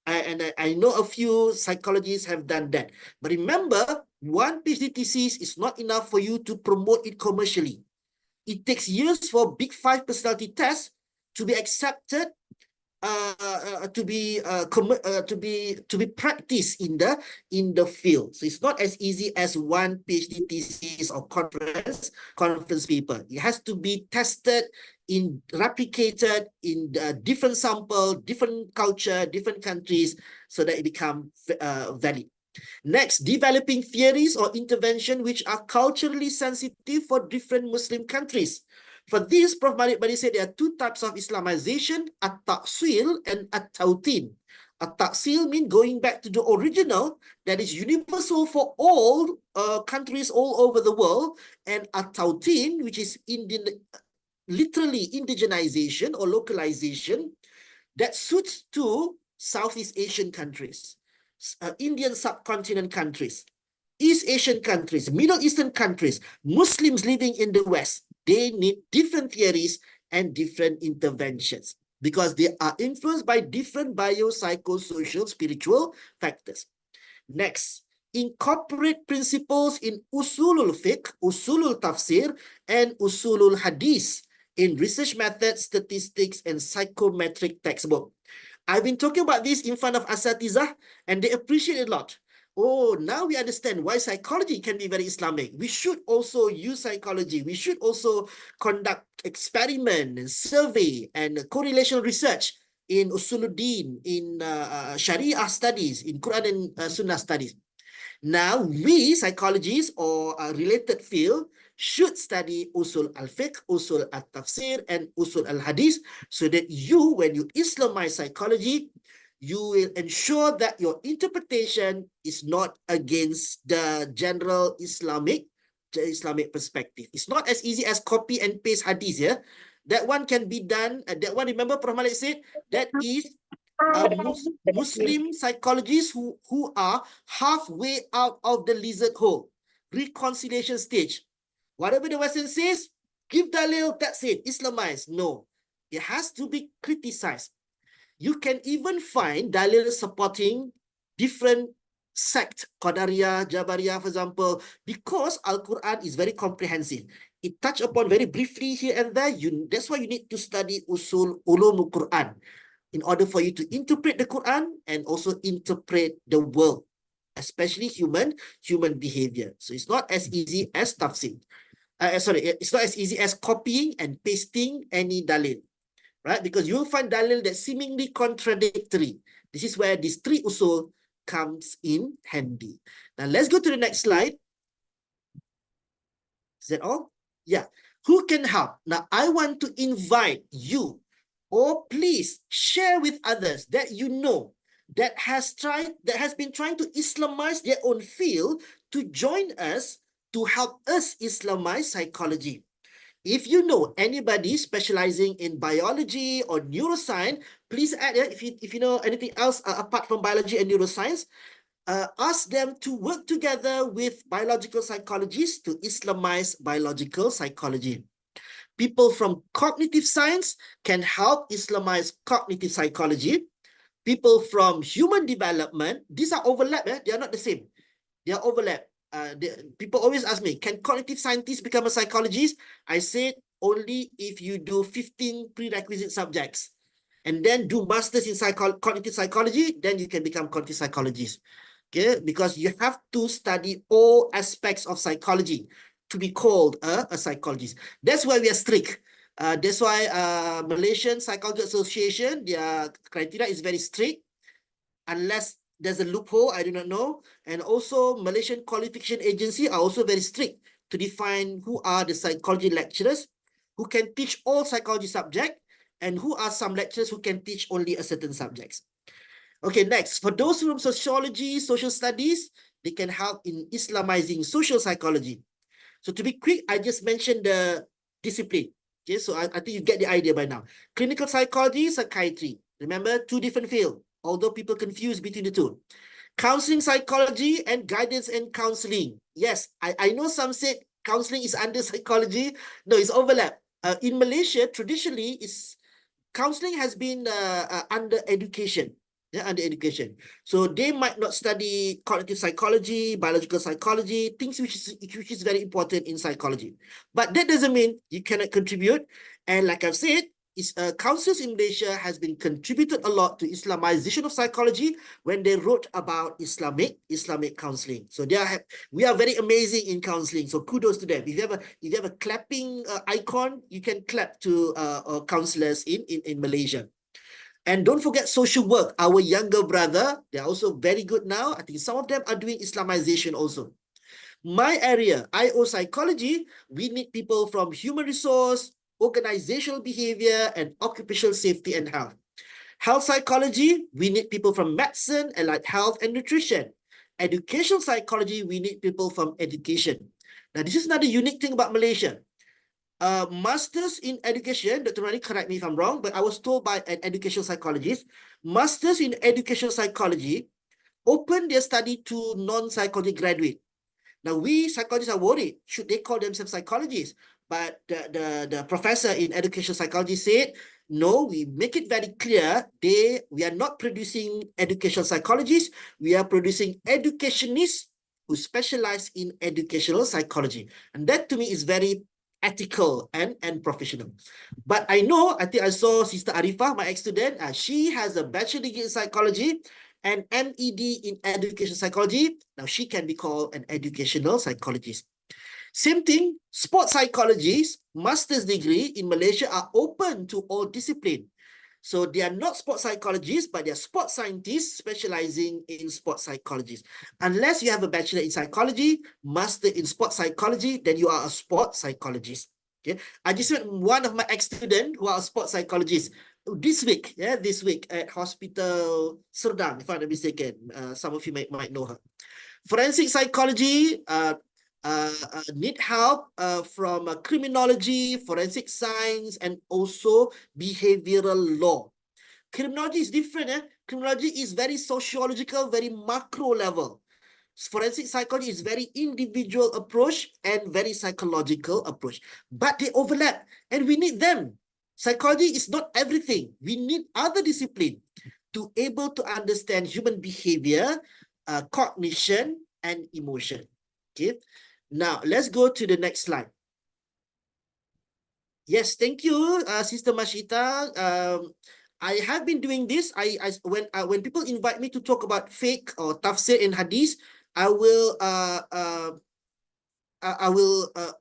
I know a few psychologists have done that. But remember, one PhD thesis is not enough for you to promote it commercially. It takes years for Big 5 personality tests to be accepted, to be practiced in the field. So it's not as easy as one PhD thesis or conference paper. It has to be tested, replicated in different sample, different culture, different countries, so that it becomes valid. Next, developing theories or intervention which are culturally sensitive for different Muslim countries. For this, Prof. Malik Badri said there are two types of Islamization, at-ta'sil and at-tawtin. At-ta'sil means going back to the original that is universal for all countries all over the world, and at-tawtin, which is literally indigenization or localization, that suits to Southeast Asian countries, Indian subcontinent countries, East Asian countries, Middle Eastern countries, Muslims living in the West. They need different theories and different interventions because they are influenced by different biopsychosocial spiritual factors. Next, incorporate principles in usulul fiqh, usulul tafsir, and usulul hadith in research methods, statistics, and psychometric textbook. I've been talking about this in front of Asatizah, and they appreciate it a lot. Oh, now we understand why psychology can be very Islamic. We should also use psychology. We should also conduct experiment and survey and correlation research in Usuluddin, in Sharia studies, in Quran and Sunnah studies. Now, we psychologists or a related field should study usul al-fiqh, usul al-tafsir, and usul al-hadith, so that you, when you Islamize psychology, you will ensure that your interpretation is not against the general Islamic perspective. It's not as easy as copy and paste hadith, yeah? That one can be done. That one, remember Prof. Malik said, that is Muslim psychologists who are halfway out of the lizard hole, reconciliation stage. Whatever the Western says, give dalil, that's it, Islamize. No, it has to be criticized. You can even find dalil supporting different sect, Qadariyah, Jabariyah, for example, because Al-Quran is very comprehensive. It touched upon very briefly here and there. That's why you need to study usul ulumul Quran in order for you to interpret the Quran and also interpret the world, especially human behavior. So it's not as easy as tafsir. It's not as easy as copying and pasting any dalil, right? Because you'll find dalil that seemingly contradictory. This is where these three usul comes in handy. Now let's go to the next slide. Is that all? Yeah. Who can help? Now I want to invite you, or please share with others that you know that has been trying to Islamize their own field to join us to help us Islamize psychology. If you know anybody specializing in biology or neuroscience, please add it. If you know anything else apart from biology and neuroscience, ask them to work together with biological psychologists to Islamize biological psychology. People from cognitive science can help Islamize cognitive psychology. People from human development, these are overlap, they are not the same. They are overlap. People always ask me, can cognitive scientists become a psychologist? I said only if you do 15 prerequisite subjects and then do masters in cognitive psychology, then you can become cognitive psychologist. Okay, because you have to study all aspects of psychology to be called a psychologist. That's why we are strict. That's why Malaysian Psychology Association, their criteria is very strict. Unless there's a loophole, I do not know. And also Malaysian Qualification Agency are also very strict to define who are the psychology lecturers who can teach all psychology subjects and who are some lecturers who can teach only a certain subjects. Okay, next, for those from sociology, social studies, they can help in Islamizing social psychology. So to be quick, I just mentioned the discipline. Okay, so I think you get the idea by now. Clinical psychology, psychiatry. Remember, two different fields, although people confuse between the two. Counseling psychology and guidance and counseling. Yes, I know some said counseling is under psychology. No, it's overlap. In Malaysia, traditionally, counseling has been under education. Yeah, under education. So they might not study cognitive psychology, biological psychology, things which is very important in psychology. But that doesn't mean you cannot contribute. And like I've said, counselors in Malaysia has been contributed a lot to Islamization of psychology when they wrote about Islamic counseling. So we are very amazing in counseling. So kudos to them. If you have a clapping icon, you can clap to counselors in Malaysia. And don't forget social work. Our younger brother, they're also very good now. I think some of them are doing Islamization also. My area, IO psychology, we need people from human resource, organizational behavior, and occupational safety and health. Health psychology, we need people from medicine, allied health, and nutrition. Educational psychology, we need people from education. Now, this is another unique thing about Malaysia. Masters in education, Dr. Norainee, correct me if I'm wrong, but I was told by an educational psychologist, masters in educational psychology open their study to non-psychology graduate. Now, we psychologists are worried, should they call themselves psychologists? But the professor in educational psychology said, no, we make it very clear, we are not producing educational psychologists, we are producing educationists who specialize in educational psychology. And that to me is very ethical and professional. But I think I saw Sister Arifah, my ex-student, she has a bachelor degree in psychology and MED in education psychology. Now she can be called an educational psychologist. Same thing, sports psychologists, master's degree in Malaysia are open to all discipline. So they are not sports psychologists, but they are sports scientists specializing in sports psychologists. Unless you have a bachelor in psychology, master in sports psychology, then you are a sports psychologist. Okay, I just met one of my ex-students who are a sports psychologists this week at Hospital Serdang, if I'm not mistaken. Some of you might know her. Forensic psychology need help from criminology, forensic science, and also behavioral law. Criminology is different. Criminology is very sociological, very macro level. Forensic psychology is very individual approach and very psychological approach. But they overlap and we need them. Psychology is not everything. We need other discipline to able to understand human behavior, cognition, and emotion. Okay. Now, let's go to the next slide. Yes, thank you, Sister Mashita. I have been doing this. When people invite me to talk about fiqh or tafsir and hadith, I will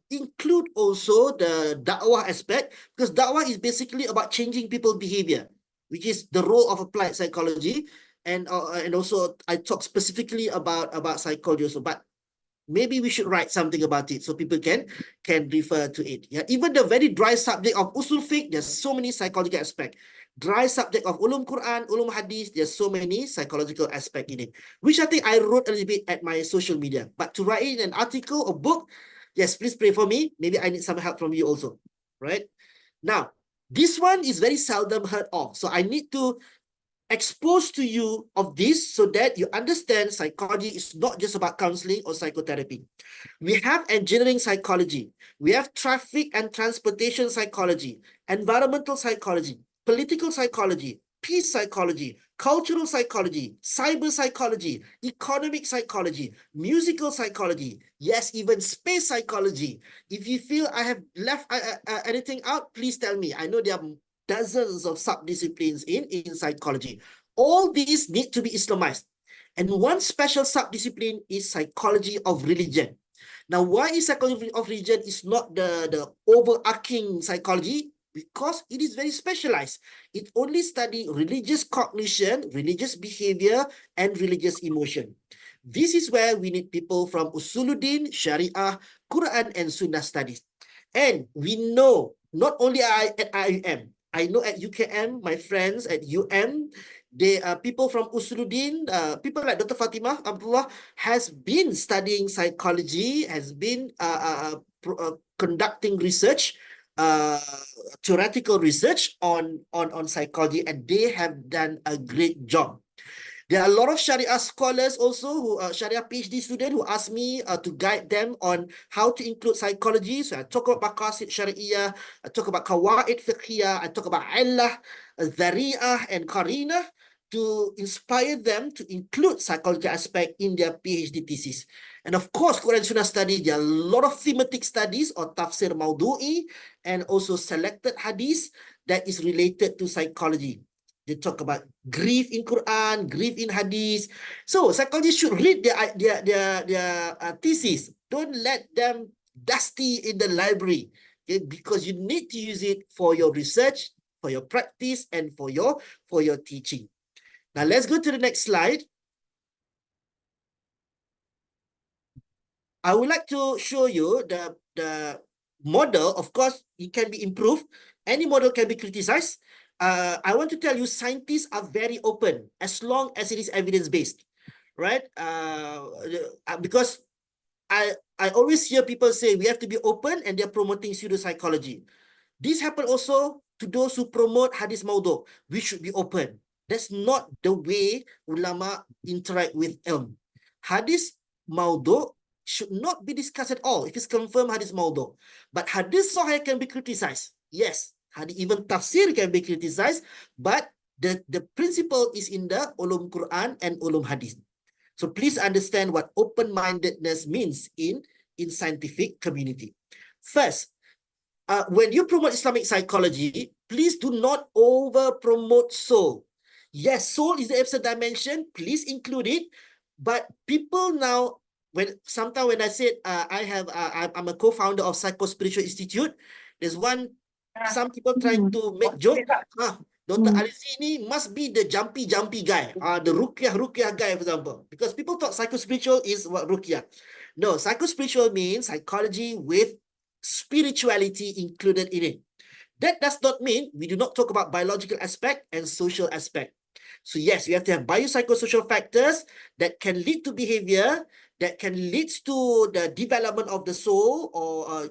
include also the da'wah aspect, because da'wah is basically about changing people's behavior, which is the role of applied psychology, and also I talk specifically about psychology also. But maybe we should write something about it so people can refer to it. Yeah, even the very dry subject of usul fiqh, there's so many psychological aspects. Dry subject of ulum Quran, ulum hadith, there's so many psychological aspects in it, which I think I wrote a little bit at my social media. But to write in an article or book, yes, please pray for me. Maybe I need some help from you also, right? Now, this one is very seldom heard of. So I need to expose to you of this so that you understand psychology is not just about counseling or psychotherapy. We have engineering psychology, we have traffic and transportation psychology, environmental psychology, political psychology, peace psychology, cultural psychology, cyber psychology, economic psychology, musical psychology, yes, even space psychology. If you feel I have left anything out, please tell me. I know there are dozens of sub-disciplines in psychology. All these need to be Islamized. And one special sub-discipline is psychology of religion. Now, why is psychology of religion is not the overarching psychology? Because it is very specialized. It only studies religious cognition, religious behavior, and religious emotion. This is where we need people from Usuluddin, Sharia, Quran, and Sunnah studies. And we know, not only at IUM, I know at UKM, my friends at UM, they are people from Usuluddin, people like Dr. Fatimah Abdullah has been studying psychology, has been conducting research, theoretical research on psychology, and they have done a great job. There are a lot of Sharia scholars also, who Sharia PhD students who ask me to guide them on how to include psychology. So I talk about maqasid Shari'iyah, I talk about qawaid fiqhiyah, I talk about illah, dhari'ah, and qarina to inspire them to include psychology aspect in their PhD thesis. And of course, Quran Sunnah study, there are a lot of thematic studies or tafsir mawdu'i and also selected hadith that is related to psychology. They talk about grief in Quran, grief in hadith. So psychologists should read their thesis. Don't let them dusty in the library, okay? Because you need to use it for your research, for your practice, and for your teaching. Now let's go to the next slide. I would like to show you the model. Of course, it can be improved. Any model can be criticized. I want to tell you, scientists are very open as long as it is evidence-based, right? Because I always hear people say we have to be open, and they're promoting pseudopsychology. This happens also to those who promote hadith mawdu'. We should be open. That's not the way ulama interact with ilm. Hadith mawdu' should not be discussed at all if it's confirmed hadith mawdu'. But hadith sahih can be criticized. Yes. Even tafsir can be criticized, but the principle is in the ulum Quran and ulum hadith. So please understand what open-mindedness means in scientific community. First, when you promote Islamic psychology, please do not over-promote soul. Yes, soul is the absent dimension. Please include it. But people now, sometimes when I said I'm a co-founder of Psycho-Spiritual Institute, there's some people trying to make joke. Dr. Alizi ni must be the jumpy guy, the ruqyah guy, for example, because people thought psycho-spiritual is what ruqyah. No, psycho-spiritual means psychology with spirituality included in it. That does not mean we do not talk about biological aspect and social aspect. So yes, we have to have biopsychosocial factors that can lead to behavior, that can lead to the development of the soul, or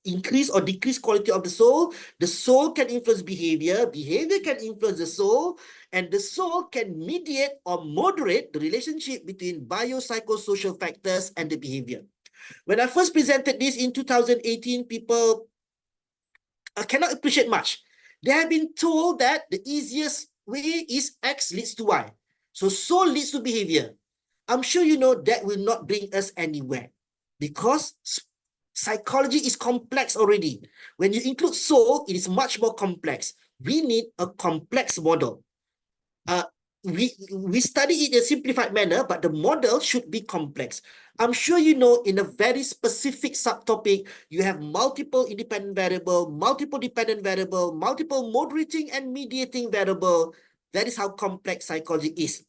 increase or decrease quality of the soul. The soul can influence behavior, behavior can influence the soul, and the soul can mediate or moderate the relationship between biopsychosocial factors and the behavior. When I first presented this in 2018, people cannot appreciate much. They have been told that the easiest way is X leads to Y. So soul leads to behavior. I'm sure you know that will not bring us anywhere, because psychology is complex already. When you include soul, it is much more complex. We need a complex model. We study it in a simplified manner, but the model should be complex. I'm sure you know in a very specific subtopic, you have multiple independent variable, multiple dependent variable, multiple moderating and mediating variable. That is how complex psychology is.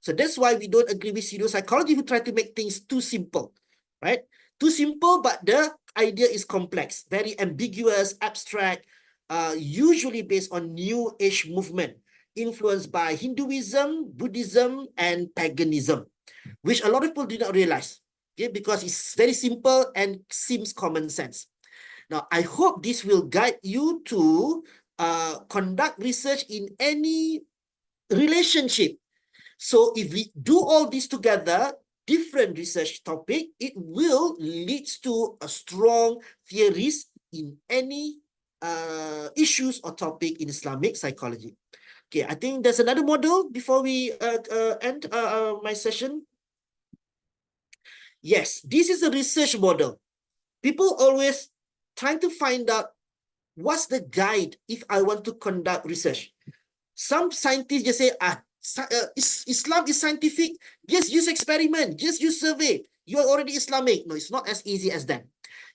So that's why we don't agree with pseudo-psychology who try to make things too simple, right? Too simple, but the idea is complex, very ambiguous, abstract, usually based on New Age movement, influenced by Hinduism, Buddhism, and paganism, which a lot of people do not realize, okay, because it's very simple and seems common sense. Now, I hope this will guide you to conduct research in any relationship. So if we do all this together, different research topic, it will lead to a strong theories in any issues or topic in Islamic psychology. Okay, I think there's another model before we end my session. Yes, this is a research model. People always trying to find out what's the guide if I want to conduct research. Some scientists just say, Islam is scientific, just use experiment, just use survey. You are already Islamic. No, it's not as easy as that.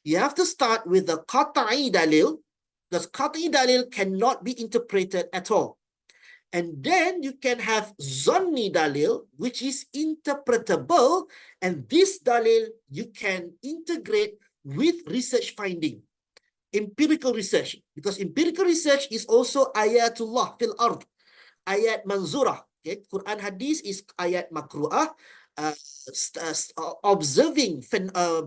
You have to start with the qat'i dalil, because qat'i dalil cannot be interpreted at all. And then you can have zonni dalil, which is interpretable, and this dalil you can integrate with research finding, empirical research, because empirical research is also ayatullah fil ard, ayat manzurah. Okay, Quran hadith is ayat makru'ah. Observing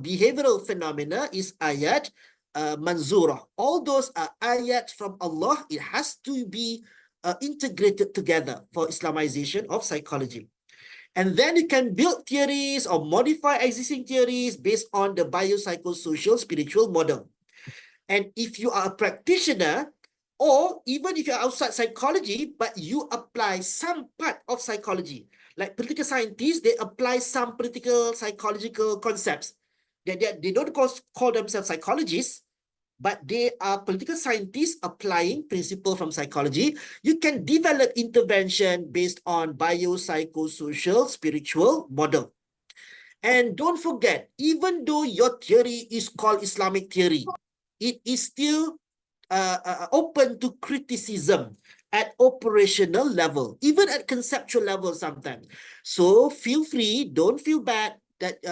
behavioral phenomena is ayat manzurah. All those are ayat from Allah. It has to be integrated together for Islamization of psychology. And then you can build theories or modify existing theories based on the biopsychosocial spiritual model. And if you are a practitioner, or even if you're outside psychology, but you apply some part of psychology, like political scientists, they apply some political psychological concepts. They don't call themselves psychologists, but they are political scientists applying principles from psychology. You can develop intervention based on biopsychosocial spiritual model. And don't forget, even though your theory is called Islamic theory, it is still open to criticism at operational level, even at conceptual level sometimes. So feel free, don't feel bad that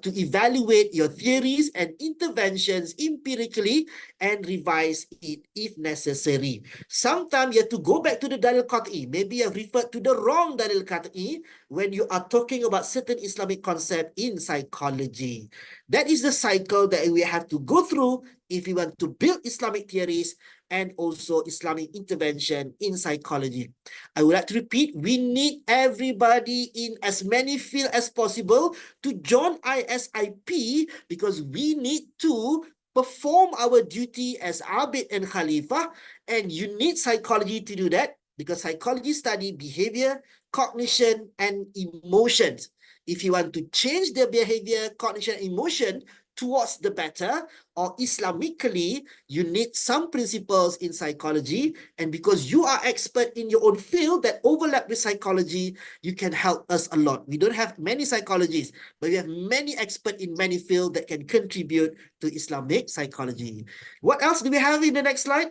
to evaluate your theories and interventions empirically and revise it if necessary. Sometimes you have to go back to the dalil qat'i. Maybe you have referred to the wrong dalil qat'i when you are talking about certain Islamic concept in psychology. That is the cycle that we have to go through if we want to build Islamic theories and also Islamic intervention in psychology. I would like to repeat, we need everybody in as many fields as possible to join ISIP, because we need to perform our duty as Abid and Khalifa, and you need psychology to do that, because psychology study behavior, cognition, and emotions. If you want to change their behavior, cognition, and emotion towards the better, or Islamically, you need some principles in psychology, and because you are expert in your own field that overlap with psychology, you can help us a lot. We don't have many psychologists, but we have many experts in many fields that can contribute to Islamic psychology. What else do we have in the next slide?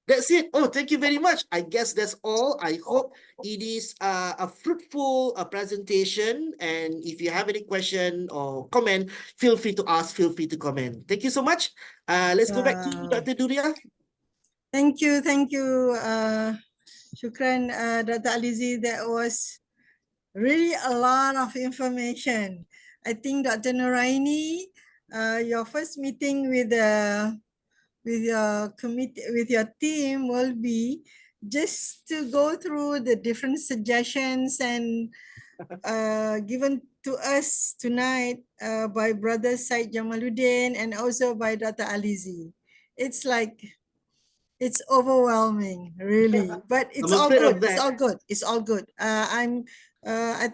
That's it. Oh, thank you very much. I guess that's all. I hope it is a fruitful presentation. And if you have any question or comment, feel free to ask, feel free to comment. Thank you so much. Let's go back to Dr. Durriyah. Thank you, Shukran, Dr. Alizi. That was really a lot of information. I think Dr. Norainee, your first meeting with your committee, with your team, will be just to go through the different suggestions and given to us tonight by Brother Seyed Jamaluddin and also by Dr. Alizi. It's like, it's overwhelming, really, but it's I'm all afraid good. of It's that. all good. It's all good. I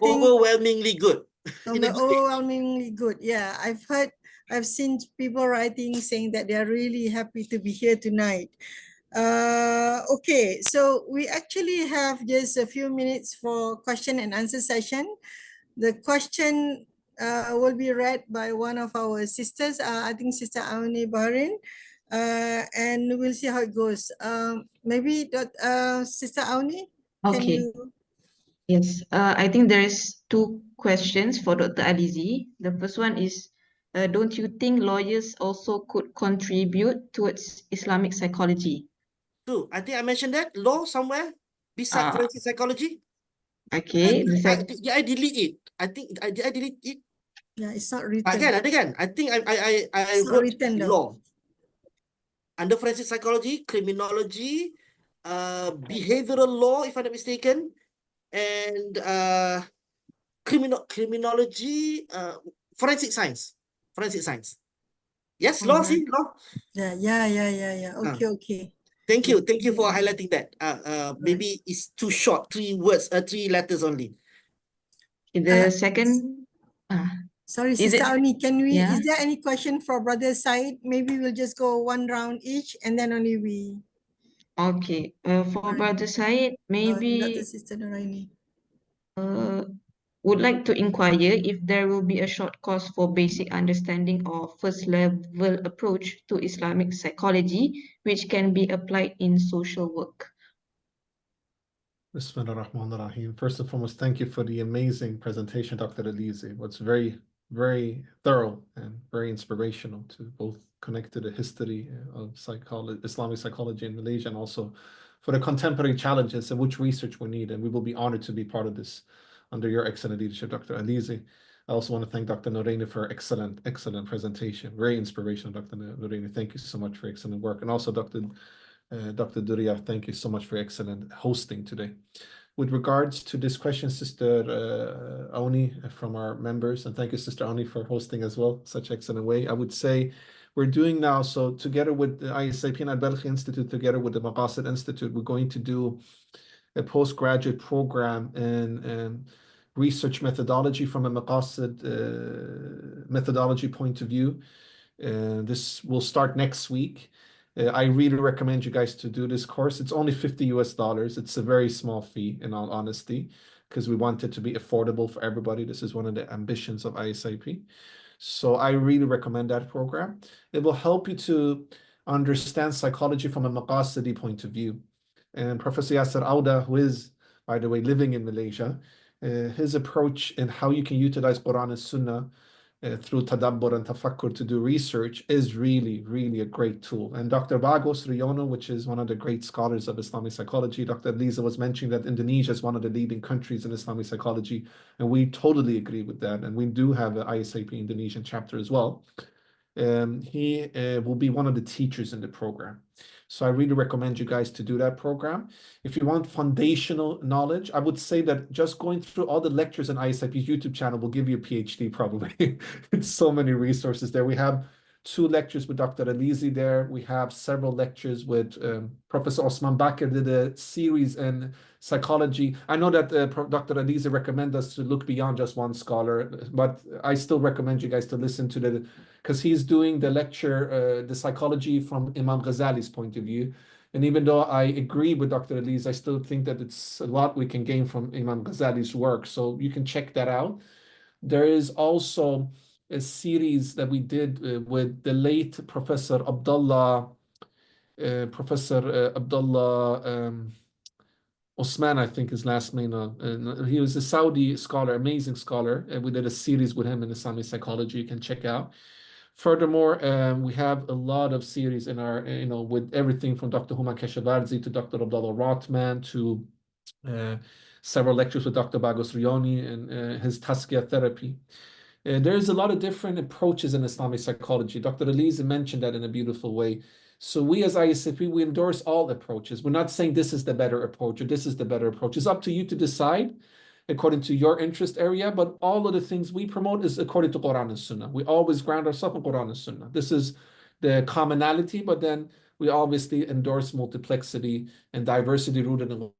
think Overwhelmingly good. In a good way. overwhelmingly good. Yeah, I've seen people writing saying that they are really happy to be here tonight. Okay, so we actually have just a few minutes for question and answer session. The question will be read by one of our sisters, I think Sister Auni Bahrain, and we'll see how it goes. Maybe Sister Auni, can Okay. you? Yes, I think there is two questions for Dr. Alizi. The first one is, don't you think lawyers also could contribute towards Islamic psychology? True. I think I mentioned that law somewhere beside Ah, forensic psychology. okay. The second, Did I delete it? I think did I delete it? Yeah, it's not written. Again. I think I It's not wrote written though. law under forensic psychology, criminology, behavioral law, if I'm not mistaken, and criminology, forensic science. Yes, law, see, law. Yeah. Okay, okay. Thank you for highlighting that. Maybe it's too short, 3 words, 3 letters only. the second, Sorry, is Sister it? Auni, can we, Yeah. is there any question for Brother Side? Maybe we'll just go one round each and then only we, Okay. For Right. Brother Said, Dr. maybe Sister Norainee. would like to inquire if there will be a short course for basic understanding or first level approach to Islamic psychology, which can be applied in social work. Bismillah ar-Rahman ar-Rahim. First and foremost, thank you for the amazing presentation, Dr. Alizi. It's very, very thorough and very inspirational to both connect to the history of Islamic psychology in Malaysia and also for the contemporary challenges and which research we need. And we will be honored to be part of this under your excellent leadership, Dr. Alizi. I also want to thank Dr. Norainee for excellent presentation. Very inspirational, Dr. Norainee. Thank you so much for excellent work. And also Dr. Durriyah, thank you so much for excellent hosting today. With regards to this question, Sister Auni from our members, and thank you, Sister Auni, for hosting as well, such excellent way. I would say we're doing now, so together with the ISIP and Al-Balkhi Institute, together with the Maqasid Institute, we're going to do a postgraduate program in research methodology from a Maqasid methodology point of view. This will start next week. I really recommend you guys to do this course. It's only $50 US. It's a very small fee, in all honesty, because we want it to be affordable for everybody. This is one of the ambitions of ISIP. So I really recommend that program. It will help you to understand psychology from a Maqasidi point of view. And Professor Yasser Auda, who is, by the way, living in Malaysia, his approach in how you can utilize Quran and Sunnah through tadabbur and tafakkur to do research is really, really a great tool. And Dr. Bagos Riono, which is one of the great scholars of Islamic psychology, Dr. Aliza was mentioning that Indonesia is one of the leading countries in Islamic psychology, and we totally agree with that. And we do have an ISIP Indonesian chapter as well. He will be one of the teachers in the program. So I really recommend you guys to do that program. If you want foundational knowledge, I would say that just going through all the lectures on ISIP's YouTube channel will give you a PhD probably. It's so many resources there. We have 2 lectures with Dr. Alizi there. We have several lectures with Professor Osman Bakr did a series in psychology. I know that Dr. Alizi recommended us to look beyond just one scholar, but I still recommend you guys to listen to the, because he's doing the lecture, the psychology from Imam Ghazali's point of view. And even though I agree with Dr. Alizi, I still think that it's a lot we can gain from Imam Ghazali's work. So you can check that out. There is also a series that we did with the late Professor Abdullah, Osman, I think his last name. He was a Saudi scholar, amazing scholar, and we did a series with him in Islamic psychology. You can check out. Furthermore, we have a lot of series in our, with everything from Dr. Huma Keshavarzi to Dr. Abdullah Rotman to several lectures with Dr. Bagos Rioni and his Tazkiyah therapy. There's a lot of different approaches in Islamic psychology. Dr. Alizi mentioned that in a beautiful way. So we as ISIP, we endorse all approaches. We're not saying this is the better approach or this is the better approach. It's up to you to decide according to your interest area, but all of the things we promote is according to Quran and Sunnah. We always ground ourselves in Quran and Sunnah. This is the commonality, but then we obviously endorse multiplexity and diversity rooted in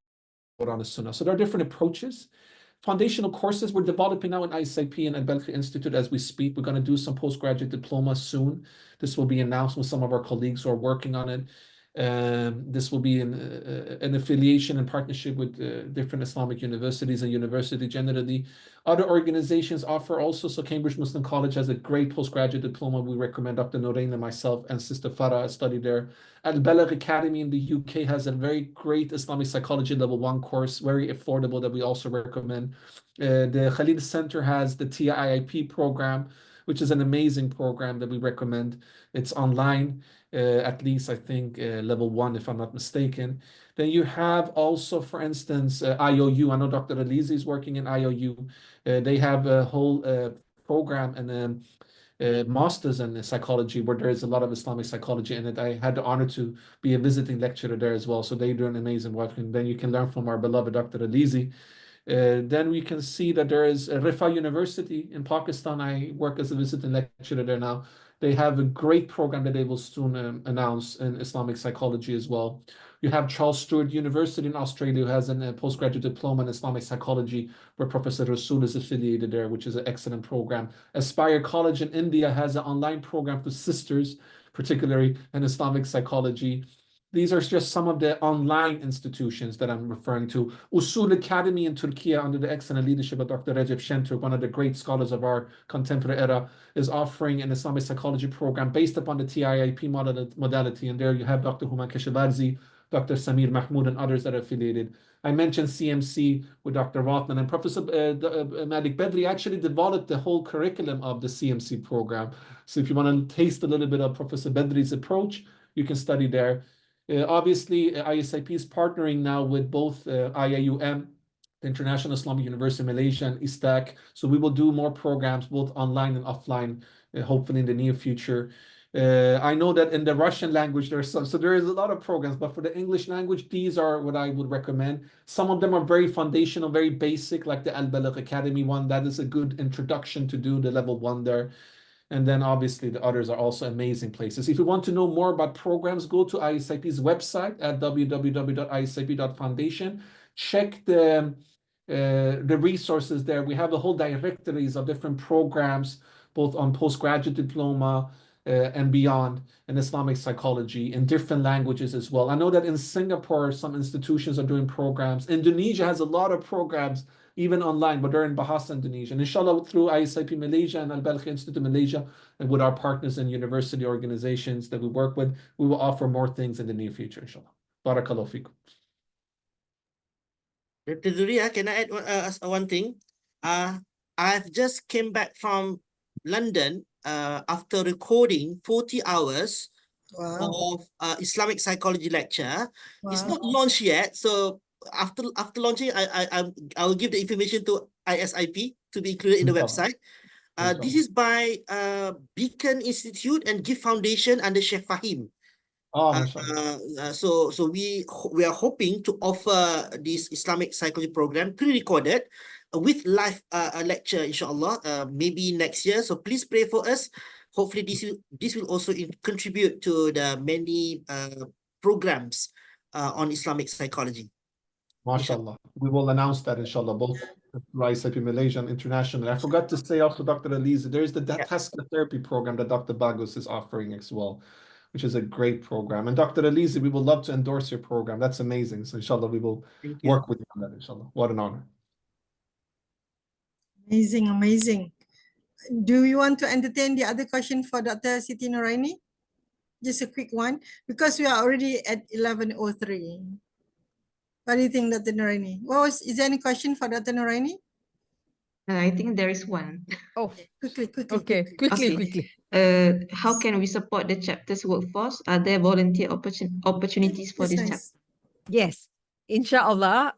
Quran and Sunnah. So there are different approaches. Foundational courses we're developing now in ISIP and Al-Balkhi Institute as we speak. We're going to do some postgraduate diploma soon. This will be announced with some of our colleagues who are working on it. This will be an affiliation and partnership with different Islamic universities and university generally. Other organizations offer also, so Cambridge Muslim College has a great postgraduate diploma. We recommend Dr. Norainee and myself and Sister Farah study there. Al-Balagh Academy in the UK has a very great Islamic Psychology Level 1 course, very affordable, that we also recommend. The Khalid Center has the TIIP program, which is an amazing program that we recommend. It's online, at least I think level 1, if I'm not mistaken. Then you have also, for instance, IOU. I know Dr. Alizi is working in IOU. They have a whole program and master's in psychology where there is a lot of Islamic psychology in it. I had the honor to be a visiting lecturer there as well. So they do an amazing work. And then you can learn from our beloved Dr. Alizi. Then we can see that there is Rifa University in Pakistan. I work as a visiting lecturer there now. They have a great program that they will soon announce in Islamic psychology as well. You have Charles Sturt University in Australia, who has a postgraduate diploma in Islamic psychology, where Professor Rasool is affiliated there, which is an excellent program. Aspire College in India has an online program for sisters, particularly in Islamic psychology. These are just some of the online institutions that I'm referring to. Usul Academy in Turkey, under the excellent leadership of Dr. Recep Şentürk, one of the great scholars of our contemporary era, is offering an Islamic psychology program based upon the TIIP modality. And there you have Dr. Huma Keshavarzi, Dr. Samir Mahmoud, and others that are affiliated. I mentioned CMC with Dr. Rotman, and Professor Malik Badri actually developed the whole curriculum of the CMC program. So if you want to taste a little bit of Professor Badri's approach, you can study there. Obviously, ISIP is partnering now with both IAUM, the International Islamic University in Malaysia, and ISTAC. So we will do more programs, both online and offline, hopefully in the near future. I know that in the Russian language, there's some, so there is a lot of programs, but for the English language, these are what I would recommend. Some of them are very foundational, very basic, like the Al-Balagh Academy one. That is a good introduction to do the level 1 there. And then obviously the others are also amazing places. If you want to know more about programs, go to ISIP's website at www.isip.foundation. Check the resources there. We have a whole directories of different programs, both on postgraduate diploma and beyond in Islamic psychology in different languages as well. I know that in Singapore, some institutions are doing programs. Indonesia has a lot of programs even online, but they're in Bahasa, Indonesia. And inshallah, through ISIP Malaysia and Al-Balkhi Institute Malaysia, and with our partners and university organizations that we work with, we will offer more things in the near future, inshallah. Barakallahu fikum. Dr. Durriyah, can I add one thing? I've just came back from London after recording 40 hours of Islamic psychology lecture. It's not launched yet, so after launching, I will give the information to ISIP to be included in the website. This is by Beacon Institute and Gift Foundation under Sheikh Fahim. So we are hoping to offer this Islamic psychology program pre-recorded with live lecture, inshallah, maybe next year. So please pray for us. Hopefully this will also contribute to the many programs on Islamic psychology. MashaAllah. We will announce that, inshallah, both ISIP Malaysia and international. I forgot to say also, Dr. Alizi, there is the Tazkiyah therapy program that Dr. Bagos is offering as well, which is a great program. And Dr. Alizi, we would love to endorse your program. That's amazing. So inshallah, we will work with you on that, inshallah. What an honor. Amazing, amazing. Do you want to entertain the other question for Dr. Siti Norainee? Just a quick one, because we are already at 11:03. What do you think, Dr. Norainee? Is there any question for Dr. Norainee? I think there is one. Oh, quickly. okay, quickly. how can we support the chapter's workforce? Are there volunteer opportunities for That's this nice. chapter? Yes, inshallah,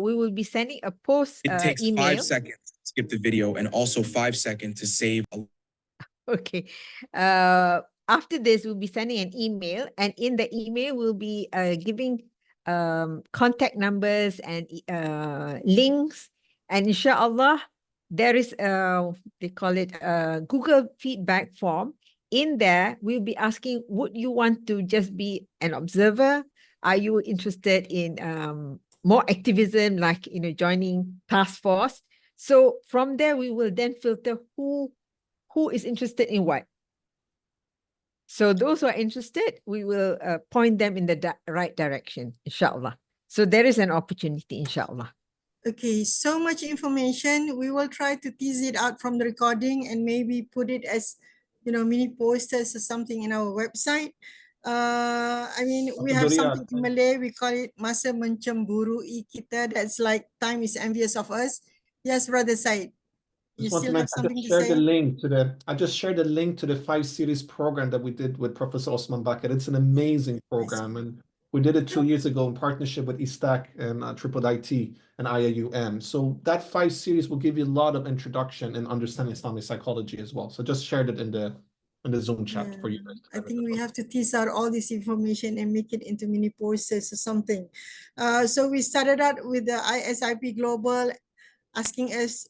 we will be sending a post It takes email. 5 seconds to skip the video and also 5 seconds to save a Okay. After this, we'll be sending an email, and in the email, we'll be giving contact numbers and links. And inshallah, there is they call it a Google feedback form. In there, we'll be asking, would you want to just be an observer? Are you interested in more activism, like joining task force? So from there, we will then filter who is interested in what. So those who are interested, we will point them in the right direction, inshallah. So there is an opportunity, inshallah. Okay, so much information. We will try to tease it out from the recording and maybe put it as, mini posters or something in our website. I mean, we have something in Malay, we call it Masa Mencemburui Kita. That's like time is envious of us. Yes, Brother Seyed. You Just want to still have mention, something to say? I just shared the link to the 5 series program that we did with Professor Osman Bakr. It's an amazing program, and we did it 2 years ago in partnership with ISTAC and Triple IT and IAUM. So that 5 series will give you a lot of introduction and understanding Islamic psychology as well. So just shared it in the Zoom chat for you guys. I think we have to tease out all this information and make it into mini posters or something. So we started out with the ISIP Global, asking us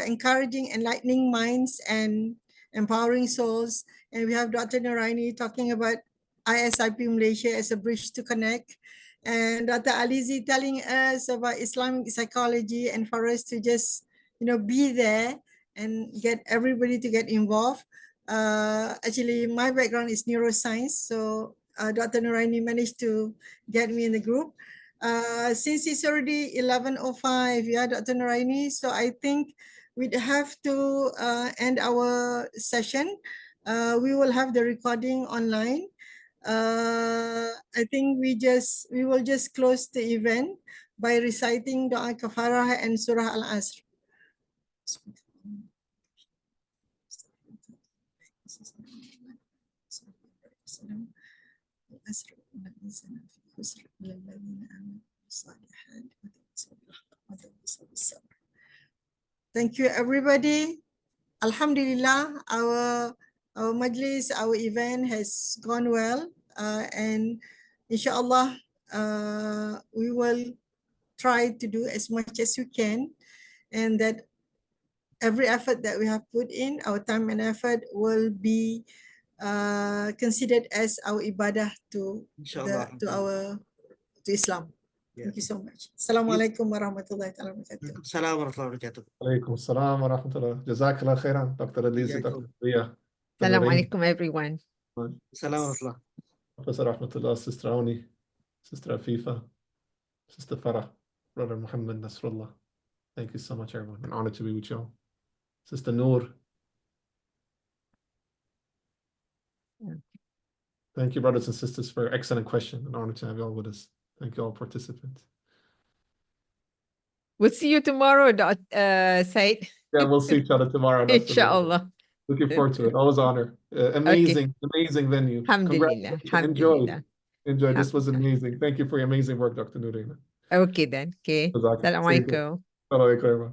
encouraging enlightening minds and empowering souls. And we have Dr. Norainee talking about ISIP Malaysia as a bridge to connect. And Dr. Alizi telling us about Islamic psychology, and for us to just, be there and get everybody to get involved. Actually, my background is neuroscience. So Dr. Norainee managed to get me in the group. Since it's already 11:05, yeah, Dr. Norainee, so I think we'd have to end our session. We will have the recording online. I think we will just close the event by reciting Doa Kafarah and Surah Al-Asr. Thank you, everybody. Alhamdulillah, our majlis, our event has gone well, and inshallah, we will try to do as much as we can, and that every effort that we have put in, our time and effort, will be considered as our ibadah to Islam. Thank you so much. Assalamualaikum warahmatullahi wabarakatuh. Assalamualaikum warahmatullahi wabarakatuh. Alaikum assalam wa rahmatullah. Jazakallah khairan, Dr. Alizi, Dr. Durriyah. Assalamu alaikum, everyone. Assalamualaikum. Professor Rahmatullah, Sister Auni, Sister Afifa, Sister Farah, Brother Muhammad Nasrullah. Thank you so much, everyone. An honor to be with you all. Sister Noor. Thank you, brothers and sisters, for your excellent question. An honor to have you all with us. Thank you all participants. We'll see you tomorrow, Seyed. Yeah, we'll see each other tomorrow. Inshallah. Looking forward to it. Always honor. Amazing venue. Alhamdulillah. Alhamdulillah. Enjoy. This was amazing. Thank you for your amazing work, Dr. Norainee. Okay then. Okay. Assalamualaikum. Assalamualaikum.